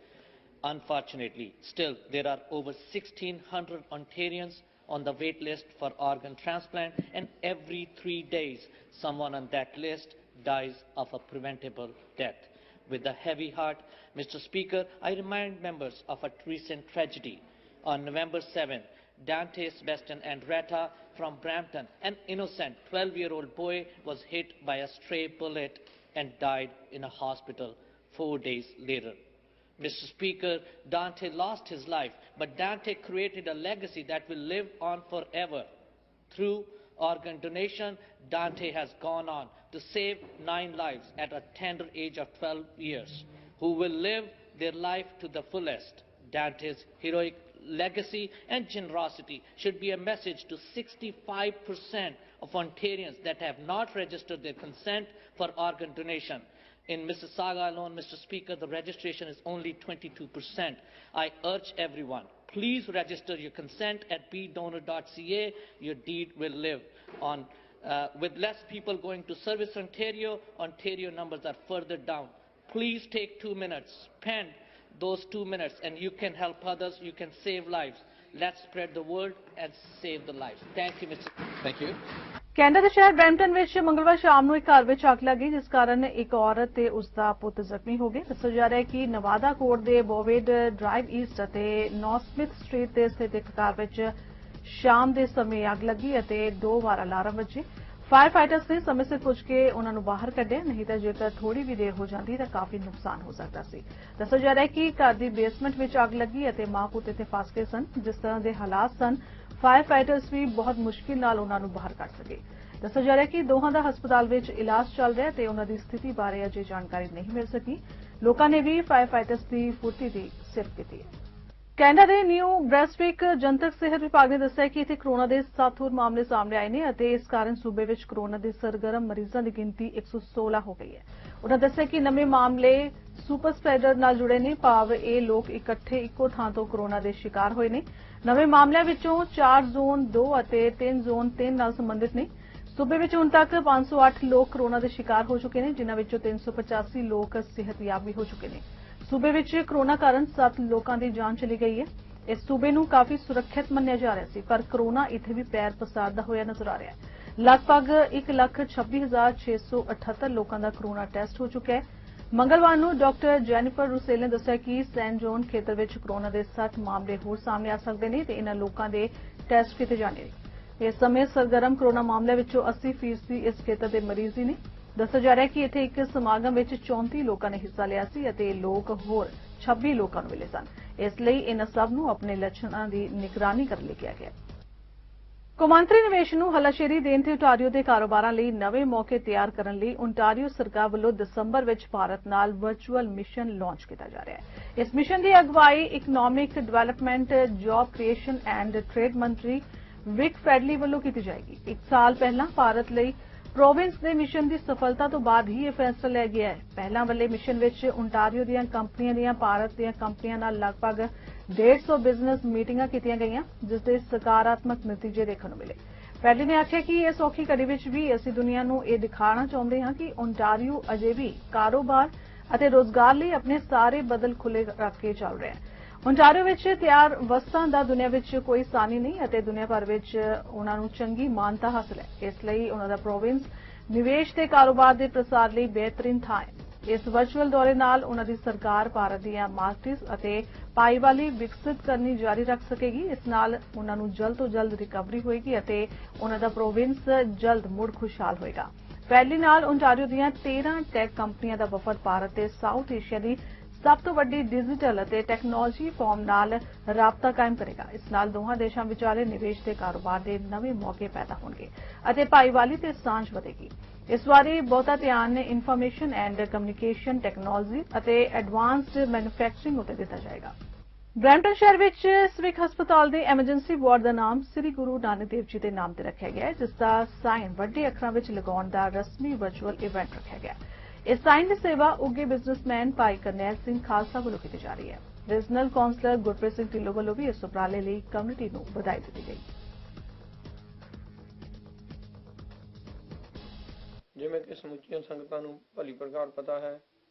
Unfortunately, still, there are over 1,600 Ontarians on the wait list for organ transplant, and every 3 days someone on that list dies of a preventable death. With a heavy heart, Mr. Speaker, I remind members of a recent tragedy. On November 7, Dante Sebastian Andretta from Brampton, an innocent 12-year-old boy, was hit by a stray bullet and died in a hospital 4 days later. Mr. Speaker, Dante lost his life, but Dante created a legacy that will live on forever. Through organ donation, Dante has gone on to save 9 lives at a tender age of 12 years, who will live their life to the fullest. Dante's heroic legacy and generosity should be a message to 65% of Ontarians that have not registered their consent for organ donation. In Mississauga alone, Mr. Speaker, the registration is only 22%. I urge everyone, please register your consent at bdonor.ca. Your deed will live on. With less people going to Service Ontario, Ontario numbers are further down. Please take 2 minutes, spend those 2 minutes, and you can help others, you can save lives. Let's spread the word and save the lives. Thank you, Mr. Thank you. Canada ਦੇ ਸ਼ਹਿਰ Brampton ਵਿੱਚ ਮੰਗਲਵਾਰ ਸ਼ਾਮ ਨੂੰ ਇੱਕ ਘਰ ਵਿੱਚ ਅੱਗ ਲੱਗੀ, ਜਿਸ ਕਾਰਨ ਇੱਕ ਔਰਤ ਤੇ ਉਸ ਦਾ ਪੁੱਤ ਜ਼ਖਮੀ ਹੋ ਗਏ। ਦੱਸਿਆ ਜਾ ਰਿਹਾ ਹੈ ਕਿ ਨਵਾਦਾ ਕੋਰਟ ਦੇ ਬੋਵੇਡ ਡਰਾਈਵ ਈਸਟ ਅਤੇ ਨੌ ਸਮਿਥ ਸਟਰੀਟ ਤੇ ਸਥਿਤ ਇੱਕ ਘਰ ਵਿੱਚ ਸ਼ਾਮ ਦੇ ਸਮੇਂ ਅੱਗ ਲੱਗੀ ਅਤੇ 2 ਵਾਰ ਅਲਾਰਮ ਵੱਜੇ। ਫਾਇਰ ਫਾਈਟਰਸ ਨੇ ਸਮੇਂ ਸਿਰ ਪੁੱਜ ਕੇ ਉਹਨਾਂ ਨੂੰ ਬਾਹਰ ਕੱਢਿਆ, ਨਹੀਂ ਤਾਂ ਜੇਕਰ ਥੋੜੀ ਵੀ ਦੇਰ ਹੋ ਜਾਂਦੀ ਤਾਂ ਕਾਫੀ ਨੁਕਸਾਨ ਹੋ ਸਕਦਾ ਸੀ। ਦੱਸਿਆ ਜਾ ਰਿਹਾ ਹੈ ਕਿ ਘਰ ਦੀ ਬੇਸਮੈਂਟ ਵਿੱਚ ਅੱਗ ਲੱਗੀ ਅਤੇ ਮਾਂ ਪੁੱਤ ਇੱਥੇ ਫਸ ਗਏ ਸਨ। ਜਿਸ ਤਰ੍ਹਾਂ ਦੇ ਹਾਲਾਤ ਸਨ, ਫਾਇਰ ਫਾਈਟਰਸ ਵੀ ਬਹੁਤ ਮੁਸ਼ਕਿਲ ਨਾਲ ਉਹਨਾਂ ਨੂੰ ਬਾਹਰ ਕੱਢ ਸਕੇ। ਦੱਸਿਆ ਜਾ ਰਿਹਾ ਹੈ ਕਿ ਦੋਹਾਂ ਦਾ ਹਸਪਤਾਲ ਵਿੱਚ ਇਲਾਜ ਚੱਲ ਰਿਹਾ ਤੇ ਉਹਨਾਂ ਦੀ ਸਥਿਤੀ ਬਾਰੇ ਅਜੇ ਜਾਣਕਾਰੀ ਨਹੀਂ ਮਿਲ ਸਕੀ। ਲੋਕਾਂ ਨੇ ਵੀ ਫਾਇਰ ਫਾਈਟਰਸ ਦੀ ਫੁਰਤੀ ਦੀ ਸਿਫਤ ਕੀਤੀ ਹੈ। ਕੈਨੇਡਾ ਦੇ ਨਿਊ ਬ੍ਰੈਸਵਿਕ ਜਨਤਕ ਸਿਹਤ ਵਿਭਾਗ ਨੇ ਦੱਸਿਆ ਕਿ ਇੱਥੇ ਕਰੋਨਾ ਦੇ 7 ਹੋਰ ਮਾਮਲੇ ਸਾਹਮਣੇ ਆਏ ਨੇ ਅਤੇ ਇਸ ਕਾਰਨ ਸੂਬੇ ਵਿੱਚ ਕਰੋਨਾ ਦੇ ਸਰਗਰਮ ਮਰੀਜ਼ਾਂ ਦੀ ਗਿਣਤੀ 116 ਹੋ ਗਈ ਹੈ। ਉਹਨਾਂ ਦੱਸਿਆ ਕਿ ਨਵੇਂ ਮਾਮਲੇ ਸੁਪਰ ਸਪਰੈਡਰ ਨਾਲ ਜੁੜੇ ਨੇ, ਭਾਵ ਇਹ ਲੋਕ ਇਕੱਠੇ ਇੱਕੋ ਥਾਂ ਤੋਂ ਕਰੋਨਾ ਦੇ ਸ਼ਿਕਾਰ ਹੋਏ ਨੇ। ਨਵੇਂ ਮਾਮਲਿਆਂ ਵਿੱਚੋਂ 4 ਜ਼ੋਨ 2 ਅਤੇ 3 ਜ਼ੋਨ 3 ਨਾਲ ਸੰਬੰਧਿਤ ਨੇ। ਸੂਬੇ ਵਿੱਚ ਹੁਣ ਤੱਕ 508 ਲੋਕ ਕਰੋਨਾ ਦੇ ਸ਼ਿਕਾਰ ਹੋ ਚੁੱਕੇ ਨੇ, ਜਿਨ੍ਹਾਂ ਵਿੱਚੋਂ 385 ਲੋਕ ਸਿਹਤਯਾਬ ਵੀ ਹੋ ਚੁੱਕੇ ਨੇ। ਸੂਬੇ ਵਿੱਚ ਕਰੋਨਾ ਕਾਰਨ 7 ਲੋਕਾਂ ਦੀ ਜਾਨ ਚਲੀ ਗਈ ਹੈ। ਇਸ ਸੂਬੇ ਨੂੰ ਕਾਫੀ ਸੁਰੱਖਿਅਤ ਮੰਨਿਆ ਜਾ ਰਿਹਾ ਸੀ, ਪਰ ਕਰੋਨਾ ਇੱਥੇ ਵੀ ਪੈਰ ਪਸਾਰਦਾ ਹੋਇਆ ਨਜ਼ਰ ਆ ਰਿਹਾ ਹੈ। ਲਗਭਗ 1,26,678 ਲੋਕਾਂ ਦਾ ਕਰੋਨਾ ਟੈਸਟ ਹੋ ਚੁੱਕਾ ਹੈ। ਮੰਗਲਵਾਰ ਨੂੰ ਡਾਕਟਰ ਜੈਨੀਫਰ ਰੂਸੇਲ ਨੇ ਦੱਸਿਆ ਕਿ ਸੈਨ ਜੋਨ ਖੇਤਰ ਵਿੱਚ ਕਰੋਨਾ ਦੇ 60 ਮਾਮਲੇ ਹੋਰ ਸਾਹਮਣੇ ਆ ਸਕਦੇ ਨੇ ਤੇ ਇਹਨਾਂ ਲੋਕਾਂ ਦੇ ਟੈਸਟ ਕੀਤੇ ਜਾਣੇ ਨੇ। ਇਸ ਸਮੇਂ ਸਰਗਰਮ ਕਰੋਨਾ ਮਾਮਲਿਆਂ ਵਿੱਚੋਂ 80% ਇਸ ਖੇਤਰ ਦੇ ਮਰੀਜ਼ ਹੀ ਨੇ। ਦੱਸਿਆ ਜਾ ਰਿਹਾ ਹੈ ਕਿ ਇੱਥੇ ਇੱਕ ਸਮਾਗਮ ਵਿੱਚ 34 ਲੋਕਾਂ ਨੇ ਹਿੱਸਾ ਲਿਆ ਸੀ ਅਤੇ ਲੋਕ ਹੋਰ 26 ਲੋਕਾਂ ਨੂੰ ਮਿਲੇ ਸਨ। ਇਸ ਲਈ ਇਹਨਾਂ ਸਭ ਨੂੰ ਆਪਣੇ ਲੱਛਣਾਂ ਦੀ ਨਿਗਰਾਨੀ ਕਰਨ ਲਈ ਕਿਹਾ ਗਿਆ। ਕੌਮਾਂਤਰੀ ਨਿਵੇਸ਼ ਨੂੰ ਹੱਲਾਸ਼ੇਰੀ ਦੇਣ ਤੇ ਓਟਾਰੀਓ ਦੇ ਕਾਰੋਬਾਰਾਂ ਲਈ ਨਵੇਂ ਮੌਕੇ ਤਿਆਰ ਕਰਨ ਲਈ ਓਟਾਰੀਓ ਸਰਕਾਰ ਵੱਲੋਂ ਦਸੰਬਰ ਵਿੱਚ ਭਾਰਤ ਨਾਲ ਵਰਚੁਅਲ ਮਿਸ਼ਨ ਲਾਂਚ ਕੀਤਾ ਜਾ ਰਿਹਾ ਹੈ। ਇਸ ਮਿਸ਼ਨ ਦੀ ਅਗਵਾਈ economic development, job creation and trade ਮੰਤਰੀ ਵਿਕ ਫ੍ਰੈਡਲੀ ਵੱਲੋਂ ਕੀਤੀ ਜਾਏਗੀ। 1 ਸਾਲ ਪਹਿਲਾਂ ਭਾਰਤ ਲਈ ਪ੍ਰੋਵਿੰਸ ਦੇ ਮਿਸ਼ਨ ਦੀ ਸਫਲਤਾ ਤੋਂ ਬਾਅਦ ਹੀ ਇਹ ਫੈਸਲਾ ਲਿਆ ਗਿਆ ਹੈ। ਪਹਿਲਾਂ ਵਾਲੇ ਮਿਸ਼ਨ ਵਿੱਚ ਓਨਟਾਰੀਓ ਦੀਆਂ ਕੰਪਨੀਆਂ ਦੀਆਂ ਭਾਰਤ ਦੀਆਂ ਕੰਪਨੀਆਂ ਨਾਲ ਲਗਭਗ 150 ਬਿਜ਼ਨਸ ਮੀਟਿੰਗਾਂ ਕੀਤੀਆਂ ਗਈਆਂ, ਜਿਸ ਦੇ ਸਕਾਰਾਤਮਕ ਨਤੀਜੇ ਦੇਖਣ ਨੂੰ ਮਿਲੇ। ਫ੍ਰੈਡਲੀ ਨੇ ਆਖਿਆ ਕਿ ਇਸ ਔਖੀ ਘੜੀ ਵਿੱਚ ਵੀ ਅਸੀਂ ਦੁਨੀਆ ਨੂੰ ਇਹ ਦਿਖਾਉਣਾ ਚਾਹੁੰਦੇ ਹਾਂ ਕਿ ਓਨਟਾਰੀਓ ਅਜੇ ਵੀ ਕਾਰੋਬਾਰ ਅਤੇ ਰੋਜ਼ਗਾਰ ਲਈ ਆਪਣੇ ਸਾਰੇ ਬਦਲ ਖੁੱਲ੍ਹੇ ਰੱਖ ਕੇ ਚੱਲ ਰਿਹਾ ਹੈ। ਓਨਟਾਰੀਓ ਵਿੱਚ ਤਿਆਰ ਵਸਤਾਂ ਦਾ ਦੁਨੀਆ ਵਿੱਚ ਕੋਈ ਸਾਨੀ ਨਹੀਂ ਅਤੇ ਦੁਨੀਆ ਭਰ ਵਿੱਚ ਉਹਨਾਂ ਨੂੰ ਚੰਗੀ ਮਾਨਤਾ ਹਾਸਲ ਹੈ। ਇਸ ਲਈ ਉਹਨਾਂ ਦਾ ਪ੍ਰੋਵਿੰਸ ਨਿਵੇਸ਼ ਤੇ ਕਾਰੋਬਾਰ ਦੇ ਪ੍ਰਸਾਰ ਲਈ ਬਿਹਤਰੀਨ ਥਾਂ ਹੈ। ਇਸ ਵਰਚੁਅਲ ਦੌਰੇ ਨਾਲ ਉਹਨਾਂ ਦੀ ਸਰਕਾਰ ਭਾਰਤ ਦੀਆਂ ਮਾਰਕੀਟਸ ਅਤੇ ਭਾਈਵਾਲੀ ਵਿਕਸਿਤ ਕਰਨੀ ਜਾਰੀ ਰੱਖ ਸਕੇਗੀ। ਇਸ ਨਾਲ ਉਹਨਾਂ ਨੂੰ ਜਲਦ ਤੋਂ ਜਲਦ ਰਿਕਵਰੀ ਹੋਏਗੀ ਅਤੇ ਉਹਨਾਂ ਦਾ ਪ੍ਰੋਵਿੰਸ ਜਲਦ ਮੁੜ ਖੁਸ਼ਹਾਲ ਹੋਏਗਾ। ਫ੍ਰੈਡਲੀ ਨਾਲ ਓਨਟਾਰੀਓ ਦੀਆਂ 13 ਟੈਕ ਕੰਪਨੀਆਂ ਦਾ ਵਫਦ ਭਾਰਤ ਤੇ ਸਾਊਥ ਏਸ਼ੀਆ ਦੀ ਸਭ ਤੋਂ ਵੱਡੀ ਡਿਜੀਟਲ ਅਤੇ ਟੈਕਨੋਲੋਜੀ ਫਰਮ ਨਾਲ ਰਾਬਤਾ ਕਾਇਮ ਕਰੇਗਾ। ਇਸ ਨਾਲ ਦੋਹਾਂ ਦੇਸ਼ਾਂ ਵਿਚਾਲੇ ਨਿਵੇਸ਼ ਤੇ ਕਾਰੋਬਾਰ ਦੇ ਨਵੇਂ ਮੌਕੇ ਪੈਦਾ ਹੋਣਗੇ ਅਤੇ ਭਾਈਵਾਲੀ ਤੇ ਸਾਂਝ ਵਧੇਗੀ। ਇਸ ਵਾਰੀ ਬਹੁਤਾ ਧਿਆਨ ਇਨਫੋਰਮੇਸ਼ਨ ਐਂਡ ਕਮਿਊਨੀਕੇਸ਼ਨ ਟੈਕਨੋਲੋਜੀ ਅਤੇ ਐਡਵਾਂਸਡ ਮੈਨੂਫੈਕਚਰਿੰਗ ਉੱਤੇ ਦਿੱਤਾ ਜਾਏਗਾ। ਬਰੈਂਪਟਨ ਸ਼ਹਿਰ ਵਿੱਚ ਸਿਵਿਕ ਹਸਪਤਾਲ ਦੇ ਐਮਰਜੈਂਸੀ ਵਾਰਡ ਦਾ ਨਾਮ ਸ੍ਰੀ ਗੁਰੂ ਨਾਨਕ ਦੇਵ ਜੀ ਦੇ ਨਾਮ ਤੇ ਰੱਖਿਆ ਗਿਆ ਹੈ, ਜਿਸ ਦਾ ਸਾਈਨ ਵੱਡੇ ਅੱਖਰਾਂ ਵਿੱਚ ਲਗਾਉਣ ਦਾ ਰਸਮੀ ਵਰਚੁਅਲ ਇਵੈਂਟ ਰੱਖਿਆ ਗਿਆ। ਇਸ ਸਾਈਨ ਦੀ ਸੇਵਾ ਉੱਘੇ ਬਿਜ਼ਨਸਮੈਨ ਭਾਈ ਕਰਨੈਲ ਸਿੰਘ ਖਾਲਸਾ ਵੱਲੋਂ ਕੀਤੀ ਜਾ ਰਹੀ ਹੈ। ਰੀਜਨਲ ਕਾਉਂਸਲਰ ਗੁਰਪ੍ਰੀਤ ਸਿੰਘ ਢਿੱਲੋਂ ਵੱਲੋਂ ਵੀ ਇਸ ਉਪਰਾਲੇ ਲਈ ਕਮਿਊਨਿਟੀ ਨੂੰ ਵਧਾਈ ਦਿੱਤੀ ਗਈ। ਜਿਵੇਂ ਕਿ ਸਮੁੱਚੀਆਂ ਸੰਗਤਾਂ ਨੂੰ ਭਲੀ ਪ੍ਰਕਾਰ ਪਤਾ ਹੈ,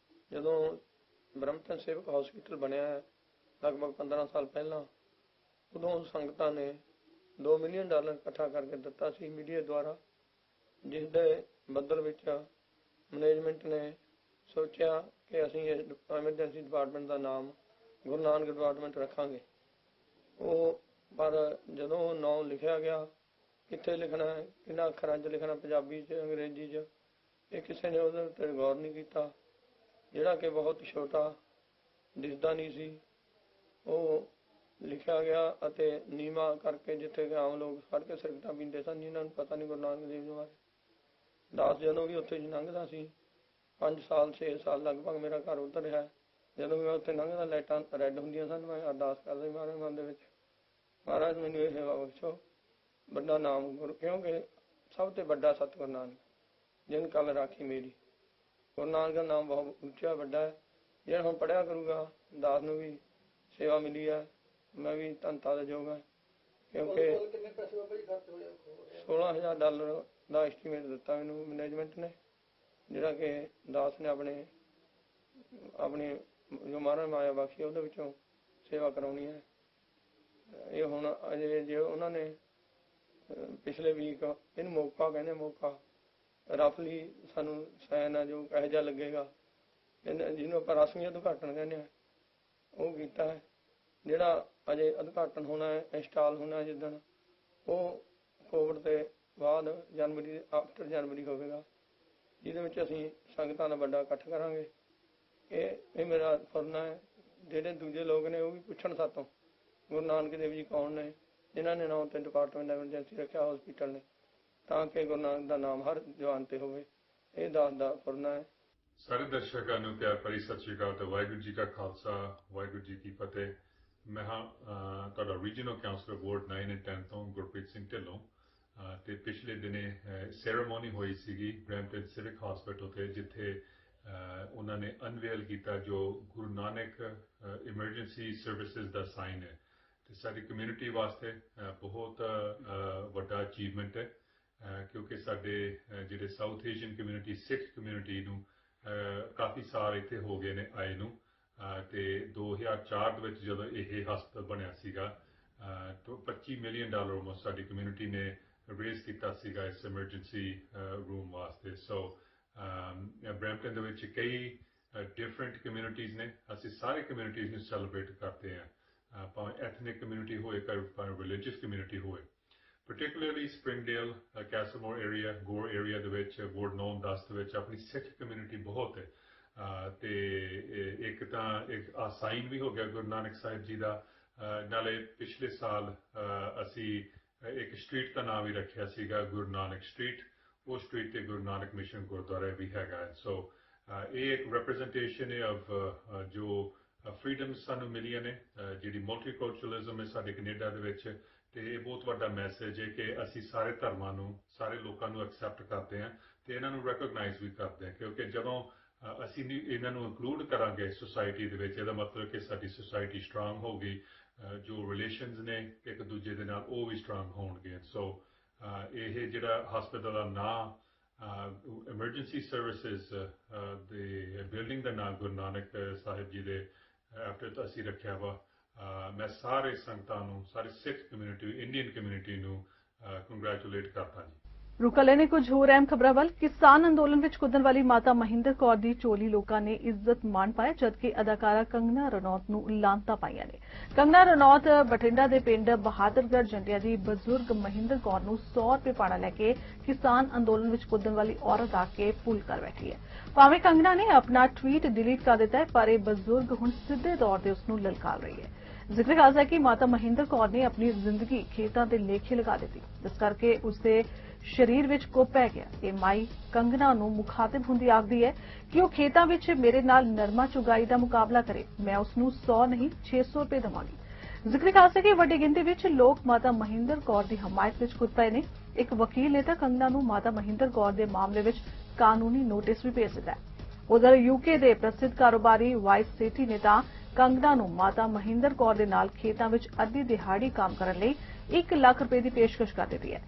ਜਦੋਂ ਬਰੈਂਪਟਨ ਸਿਵਿਕ ਹਸਪੀਟਲ ਬਣਿਆ ਹੈ ਲਗਭਗ 15 ਸਾਲ ਪਹਿਲਾਂ, ਉਦੋਂ ਸੰਗਤਾਂ ਨੇ $2 ਮਿਲੀਅਨ ਇਕੱਠਾ ਕਰਕੇ ਦਿੱਤਾ ਸੀ ਮੀਡੀਆ ਦੁਆਰਾ, ਜਿਸ ਦੇ ਬਦਲ ਵਿੱਚ ਮੈਨੇਜਮੈਂਟ ਨੇ ਸੋਚਿਆ ਕਿ ਅਸੀਂ ਇਸ ਐਮਰਜੈਂਸੀ ਡਿਪਾਰਟਮੈਂਟ ਦਾ ਨਾਮ ਗੁਰੂ ਨਾਨਕ ਡਿਪਾਰਟਮੈਂਟ ਰੱਖਾਂਗੇ। ਪਰ ਜਦੋਂ ਨਾਮ ਲਿਖਿਆ ਗਿਆ, ਕਿੱਥੇ ਲਿਖਣਾ ਹੈ, ਕਿੰਨਾ ਅੱਖਰਾਂ 'ਚ ਲਿਖਣਾ, ਪੰਜਾਬੀ 'ਚ, ਅੰਗਰੇਜ਼ੀ 'ਚ, ਇਹ ਕਿਸੇ ਨੇ ਉਹਦੇ ਉੱਤੇ ਗੌਰ ਨਹੀਂ ਕੀਤਾ। ਜਿਹੜਾ ਕਿ ਬਹੁਤ ਛੋਟਾ ਦਿਸਦਾ ਨਹੀਂ ਸੀ, ਉਹ ਲਿਖਿਆ ਗਿਆ ਅਤੇ ਨੀਵਾਂ ਕਰਕੇ, ਜਿੱਥੇ ਕਿ ਆਮ ਲੋਕ ਫੜ ਕੇ ਸਿਗਰਟਾਂ ਪੀਂਦੇ ਸਨ, ਜਿਨ੍ਹਾਂ ਨੂੰ ਪਤਾ ਨਹੀਂ ਗੁਰੂ ਨਾਨਕ ਦੇਵ ਜੀ ਬਾਰੇ। ਦਾਸ ਜਦੋਂ ਵੀ ਉੱਥੇ ਲੰਘਦਾ ਸੀ, 5 ਸਾਲ 6 ਸਾਲ ਲਗਭਗ ਮੇਰਾ ਘਰ ਉੱਧਰ ਰਿਹਾ, ਜਦੋਂ ਵੀ ਮੈਂ ਉੱਥੇ ਲੰਘਦਾ ਲਾਈਟਾਂ ਰੈੱਡ ਹੁੰਦੀਆਂ ਸਨ, ਮੈਂ ਅਰਦਾਸ ਕਰਦਾ ਸੀ ਮਹਾਰਾਜ ਮਨ ਦੇ ਵਿੱਚ, ਮਹਾਰਾਜ ਮੈਨੂੰ ਇਹ ਸੇਵਾ ਬਖਸ਼ੋ, ਵੱਡਾ ਨਾਮ ਗੁਰੂ, ਕਿਉਂਕਿ ਸਭ ਤੋਂ ਵੱਡਾ ਸਤਿਗੁਰੂ ਨਾਨਕ, ਜਿਨ ਕਲ ਰਾਖੀ ਮੇਰੀ। ਗੁਰੂ ਨਾਨਕ ਦਾ ਨਾਮ ਬਹੁਤ ਉੱਚਾ ਵੱਡਾ ਹੈ। ਜਿਹੜਾ ਹੁਣ ਪੜ੍ਹਿਆ ਕਰੂਗਾ, ਦਾਸ ਨੂੰ ਵੀ ਸੇਵਾ ਮਿਲੀ ਹੈ, ਮੈਂ ਵੀ ਧੰਨਤਾ ਦਾ ਯੋਗ ਹਾਂ, ਕਿਉਂਕਿ $16,000 ਦਾ ਐਸਟੀਮੇਟ ਦਿੱਤਾ ਮੈਨੂੰ ਮੈਨੇਜਮੈਂਟ ਨੇ, ਜਿਹੜਾ ਕਿ ਦਾਸ ਨੇ ਆਪਣੀ ਜੋ ਮਹਾਰਾਜ ਮਾਇਆ ਬਖਸ਼ੀ ਉਹਦੇ ਵਿੱਚੋਂ ਸੇਵਾ ਕਰਾਉਣੀ ਹੈ। ਇਹ ਹੁਣ ਅਜੇ ਜੇ ਉਹਨਾਂ ਨੇ ਪਿਛਲੇ ਵੀਕ ਇਹਨੂੰ ਮੌਕਾ ਕਹਿੰਦੇ, ਮੌਕਾ ਰਫਲੀ ਸਾਨੂੰ ਸਾਈਨ ਆ ਜੋ ਇਹੋ ਜਿਹਾ ਲੱਗੇਗਾ, ਜਿਹਨੂੰ ਆਪਾਂ ਰਸਮੀ ਉਦਘਾਟਨ ਕਹਿੰਦੇ ਹਾਂ, ਉਹ ਕੀਤਾ ਹੈ। ਜਿਹੜਾ ਅਜੇ ਉਦਘਾਟਨ ਹੋਣਾ ਹੈ, ਇੰਸਟਾਲ ਹੋਣਾ ਜਿੱਦਣ, ਉਹ ਕੋਵਿਡ ਦੇ ਬਾਅਦ ਜਨਵਰੀ, ਆਫਟਰ ਜਨਵਰੀ ਹੋਵੇਗਾ, ਜਿਹਦੇ ਵਿੱਚ ਅਸੀਂ ਸੰਗਤਾਂ ਦਾ ਵੱਡਾ ਇਕੱਠ ਕਰਾਂਗੇ। ਇਹ ਮੇਰਾ ਫੁਰਨਾ ਹੈ। ਜਿਹੜੇ ਦੂਜੇ ਲੋਕ ਨੇ ਉਹ ਵੀ ਪੁੱਛਣ ਸਾਤੋਂ ਗੁਰੂ ਨਾਨਕ ਦੇਵ ਜੀ ਕੌਣ ਨੇ, ਜਿਨ੍ਹਾਂ ਨੇ ਨਾਮ ਤੇ ਡਿਪਾਰਟਮੈਂਟ ਐਮਰਜੈਂਸੀ ਰੱਖਿਆ ਹਸਪੀਟਲ ਨੇ, ਤਾਂ ਕਿ ਗੁਰੂ ਨਾਨਕ ਦਾ ਨਾਮ ਹਰ ਜਵਾਨ ਤੇ ਹੋਵੇ। ਇਹ ਦਾਸ ਦਾ ਫੁਰਨਾ ਹੈ। ਸਾਰੇ ਦਰਸ਼ਕਾਂ ਨੂੰ ਪਿਆਰ ਭਰੀ ਸਤਿ ਸ਼੍ਰੀ ਅਕਾਲ ਤੇ ਵਾਹਿਗੁਰੂ ਜੀ ਕਾ ਖਾਲਸਾ, ਵਾਹਿਗੁਰੂ ਜੀ ਕੀ ਫਤਿਹ। ਮੈਂ ਹਾਂ ਤੁਹਾਡਾ ਰੀਜਨਲ ਕਾਉਂਸਲਰ ਵਾਰਡ 9 ਅਤੇ 10 ਤੋਂ ਗੁਰਪ੍ਰੀਤ ਸਿੰਘ ਢਿੱਲੋਂ। ਤੇ ਪਿਛਲੇ ਦਿਨੇ ਸੈਰੇਮੋਨੀ ਹੋਈ ਸੀਗੀ ਬਰੈਂਪਟਨ ਸਿਵਿਕ ਹਸਪੀਟਲ ਤੇ, ਜਿੱਥੇ ਉਹਨਾਂ ਨੇ ਅਨਵੇਲ ਕੀਤਾ ਜੋ ਗੁਰੂ ਨਾਨਕ ਇਮਰਜੈਂਸੀ ਸਰਵਿਸਿਜ਼ ਦਾ ਸਾਈਨ ਹੈ। ਤੇ ਸਾਡੀ ਕਮਿਊਨਿਟੀ ਵਾਸਤੇ ਬਹੁਤ ਵੱਡਾ ਅਚੀਵਮੈਂਟ ਹੈ, ਕਿਉਂਕਿ ਸਾਡੇ ਜਿਹੜੇ ਸਾਊਥ ਏਸ਼ੀਅਨ ਕਮਿਊਨਿਟੀ, ਸਿੱਖ ਕਮਿਊਨਿਟੀ ਨੂੰ ਕਾਫੀ ਸਾਲ ਇੱਥੇ ਹੋ ਗਏ ਨੇ ਆਏ ਨੂੰ, ਤੇ 2004 ਦੇ ਵਿੱਚ ਜਦੋਂ ਇਹ ਹਸਪਤਾਲ ਬਣਿਆ ਸੀਗਾ, $25 ਮਿਲੀਅਨ ਆਲਮੋਸਟ ਸਾਡੀ ਕਮਿਊਨਿਟੀ ਨੇ ਰੇਜ਼ ਕੀਤਾ ਸੀਗਾ ਇਸ ਐਮਰਜੈਂਸੀ ਰੂਮ ਵਾਸਤੇ। ਸੋ ਬਰੈਂਪਟਨ ਦੇ ਵਿੱਚ ਕਈ ਡਿਫਰੈਂਟ ਕਮਿਊਨਿਟੀਜ਼ ਨੇ, ਅਸੀਂ ਸਾਰੇ ਕਮਿਊਨਿਟੀਜ਼ ਨੂੰ ਸੈਲੀਬ੍ਰੇਟ ਕਰਦੇ ਹਾਂ, ਭਾਵੇਂ ਐਥਨਿਕ ਕਮਿਊਨਿਟੀ ਹੋਵੇ, ਭਾਵੇਂ ਰਿਲੀਜੀਅਸ ਕਮਿਊਨਿਟੀ ਹੋਵੇ। ਪਰਟੀਕੂਲਰਲੀ ਸਪ੍ਰਿੰਗਡੇਲ, ਕੈਸਲਮੋਰ ਏਰੀਆ, ਗੋਰ ਏਰੀਆ ਦੇ ਵਿੱਚ ਵਾਰਡ 9-10 ਦੇ ਵਿੱਚ ਆਪਣੀ ਸਿੱਖ ਕਮਿਊਨਿਟੀ ਬਹੁਤ ਹੈ। ਤੇ ਇੱਕ ਸਾਈਨ ਵੀ ਹੋ ਗਿਆ ਗੁਰੂ ਨਾਨਕ ਸਾਹਿਬ ਜੀ ਦਾ, ਨਾਲੇ ਪਿਛਲੇ ਸਾਲ ਅਸੀਂ ਇੱਕ ਸਟਰੀਟ ਦਾ ਨਾਮ ਵੀ ਰੱਖਿਆ ਸੀਗਾ ਗੁਰੂ ਨਾਨਕ ਸਟਰੀਟ, ਉਹ ਸਟਰੀਟ ਤੇ ਗੁਰੂ ਨਾਨਕ ਮਿਸ਼ਨ ਗੁਰਦੁਆਰਾ ਵੀ ਹੈਗਾ। ਸੋ ਇਹ ਇੱਕ ਰਿਪਰੈਜ਼ੈਂਟੇਸ਼ਨ ਹੈ ਆਫ ਜੋ ਫਰੀडम्स ਸਾਨੂੰ ਮਿਲੀਆਂ ਨੇ ਜਿਹੜੀ ਮਲਟੀਕਲਚਰਲਿਜ਼ਮ ਹੈ ਸਾਡੇ ਕੈਨੇਡਾ ਦੇ ਵਿੱਚ ਤੇ ਇਹ ਬਹੁਤ ਵੱਡਾ ਮੈਸੇਜ ਹੈ ਕਿ ਅਸੀਂ ਸਾਰੇ ਧਰਮਾਂ ਨੂੰ ਸਾਰੇ ਲੋਕਾਂ ਨੂੰ ਐਕਸੈਪਟ ਕਰਦੇ ਹਾਂ ਤੇ ਇਹਨਾਂ ਨੂੰ ਰੈਕਗਨਾਈਜ਼ ਵੀ ਕਰਦੇ ਹਾਂ ਕਿਉਂਕਿ ਜਦੋਂ ਅਸੀਂ ਇਹਨਾਂ ਨੂੰ ਇਨਕਲੂਡ ਕਰਾਂਗੇ ਸੋਸਾਇਟੀ ਦੇ ਵਿੱਚ ਇਹਦਾ ਮਤਲਬ ਕਿ ਸਾਡੀ ਸੋਸਾਇਟੀ ਸਟਰੋਂਗ ਹੋਗੀ ਜੋ ਰਿਲੇਸ਼ਨਸ ਨੇ ਇੱਕ ਦੂਜੇ ਦੇ ਨਾਲ ਉਹ ਵੀ ਸਟਰੋਂਗ ਹੋਣਗੇ ਸੋ ਇਹ ਜਿਹੜਾ ਹਸਪਤਾਲ ਦਾ ਨਾਂ emergency services the building ਦਾ ਨਾਂ ਗੁਰੂ ਨਾਨਕ ਸਾਹਿਬ ਜੀ ਦੇ after ਅਸੀਂ ਰੱਖਿਆ ਵਾ ਮੈਂ ਸਾਰੇ ਸੰਗਤਾਂ ਨੂੰ ਸਾਰੇ ਸਿੱਖ ਕਮਿਊਨਿਟੀ ਇੰਡੀਅਨ ਕਮਿਊਨਿਟੀ ਨੂੰ ਕੰਗ੍ਰੈਚੁਲੇਟ ਕਰਦਾ ਜੀ ਰੁਕਲੇ ਨੇ ਕੁਝ ਹੋਰ ਅਹਿਮ ਖਬਰਾਂ ਵੱਲ ਕਿਸਾਨ ਅੰਦੋਲਨ ਵਿੱਚ ਕੁੱਦਣ ਵਾਲੀ ਮਾਤਾ ਮਹਿੰਦਰ ਕੌਰ ਦੀ ਚੋਲੀ ਲੋਕਾਂ ਨੇ ਇੱਜ਼ਤ ਮਾਣ ਪਾਇਆ ਜਦਕਿ ਅਦਾਕਾਰਾ ਕੰਗਨਾ ਰਣੌਤ ਨੂੰ ਲਾਂਤਾਂ ਪਾਈਆਂ ਨੇ ਕੰਗਨਾ ਰਣੌਤ ਬਠਿੰਡਾ ਦੇ ਪਿੰਡ ਬਹਾਦਰਗੜ੍ਹ ਜੰਡਿਆ ਦੀ ਬਜ਼ੁਰਗ ਮਹਿੰਦਰ ਕੌਰ ਨੂੰ 100 ਰੁਪਏ ਪਾਣਾ ਲੈ ਕੇ ਕਿਸਾਨ ਅੰਦੋਲਨ ਵਿੱਚ ਕੁੱਦਣ ਵਾਲੀ ਔਰਤ ਆ ਕੇ ਪੁੱਲ ਕਰ ਬੈਠੀ ਹੈ ਭਾਵੇਂ ਕੰਗਨਾ ਨੇ ਆਪਣਾ ਟਵੀਟ ਡਿਲੀਟ ਕਰ ਦਿੱਤਾ ਹੈ ਪਰ ਇਹ ਬਜ਼ੁਰਗ ਹੁਣ ਸਿੱਧੇ ਤੌਰ ਤੇ ਉਸ ਨੂੰ ਲਲਕਾਰ ਰਹੀ ਹੈ ਜ਼ਿਕਰ ਖਾਸ ਹੈ ਕਿ ਮਾਤਾ ਮਹਿੰਦਰ ਕੌਰ ਨੇ ਆਪਣੀ ਜ਼ਿੰਦਗੀ ਖੇਤਾਂ ਦੇ ਲੇਖੇ ਲਗਾ ਦਿੱਤੀ ਜਿਸ ਕਰਕੇ ਉਸਦੇ ਸਰੀਰ ਵਿੱਚ ਕੁੱਪ ਪੈ ਗਿਆ ਇਹ ਮਾਈ ਕੰਗਨਾ ਨੂੰ ਮੁਖਾਤਿਬ ਹੁੰਦੀ ਆਖਦੀ ਹੈ ਕਿ ਉਹ ਖੇਤਾਂ ਵਿੱਚ ਮੇਰੇ ਨਾਲ ਨਰਮਾ ਚੁਗਾਈ ਦਾ ਮੁਕਾਬਲਾ ਕਰੇ ਮੈਂ ਉਸ ਨੂੰ 100 ਨਹੀਂ 600 ਰੁਪਏ ਦੇਵਾਂਗੀ ਜ਼ਿਕਰ ਖਾਸ ਹੈ ਕਿ ਵੱਡੀ ਗਿਣਤੀ ਵਿੱਚ ਲੋਕ ਮਾਤਾ ਮਹਿੰਦਰ ਕੌਰ ਦੀ ਹਮਾਇਤ ਵਿੱਚ ਕੁੱਦ ਪਏ ਨੇ ਇੱਕ ਵਕੀਲ ਨੇ ਤਾਂ ਕੰਗਨਾ ਨੂੰ ਮਾਤਾ ਮਹਿੰਦਰ ਕੌਰ ਦੇ ਮਾਮਲੇ ਵਿੱਚ ਕਾਨੂੰਨੀ ਨੋਟਿਸ ਵੀ ਭੇਜ ਦਿੱਤਾ ਹੈ ਉਧਰ ਯੂਕੇ ਦੇ ਪ੍ਰਸਿੱਧ ਕਾਰੋਬਾਰੀ ਵਾਈਸ ਸਿਟੀ ਨੇ ਤਾਂ ਕੰਗਨਾ ਨੂੰ ਮਾਤਾ ਮਹਿੰਦਰ ਕੌਰ ਦੇ ਨਾਲ ਖੇਤਾਂ ਵਿੱਚ ਅੱਧੀ ਦਿਹਾੜੀ ਕੰਮ ਕਰਨ ਲਈ 1 ਲੱਖ ਰੁਪਏ ਦੀ ਪੇਸ਼ਕਸ਼ ਕਰ ਦਿੱਤੀ ਹੈ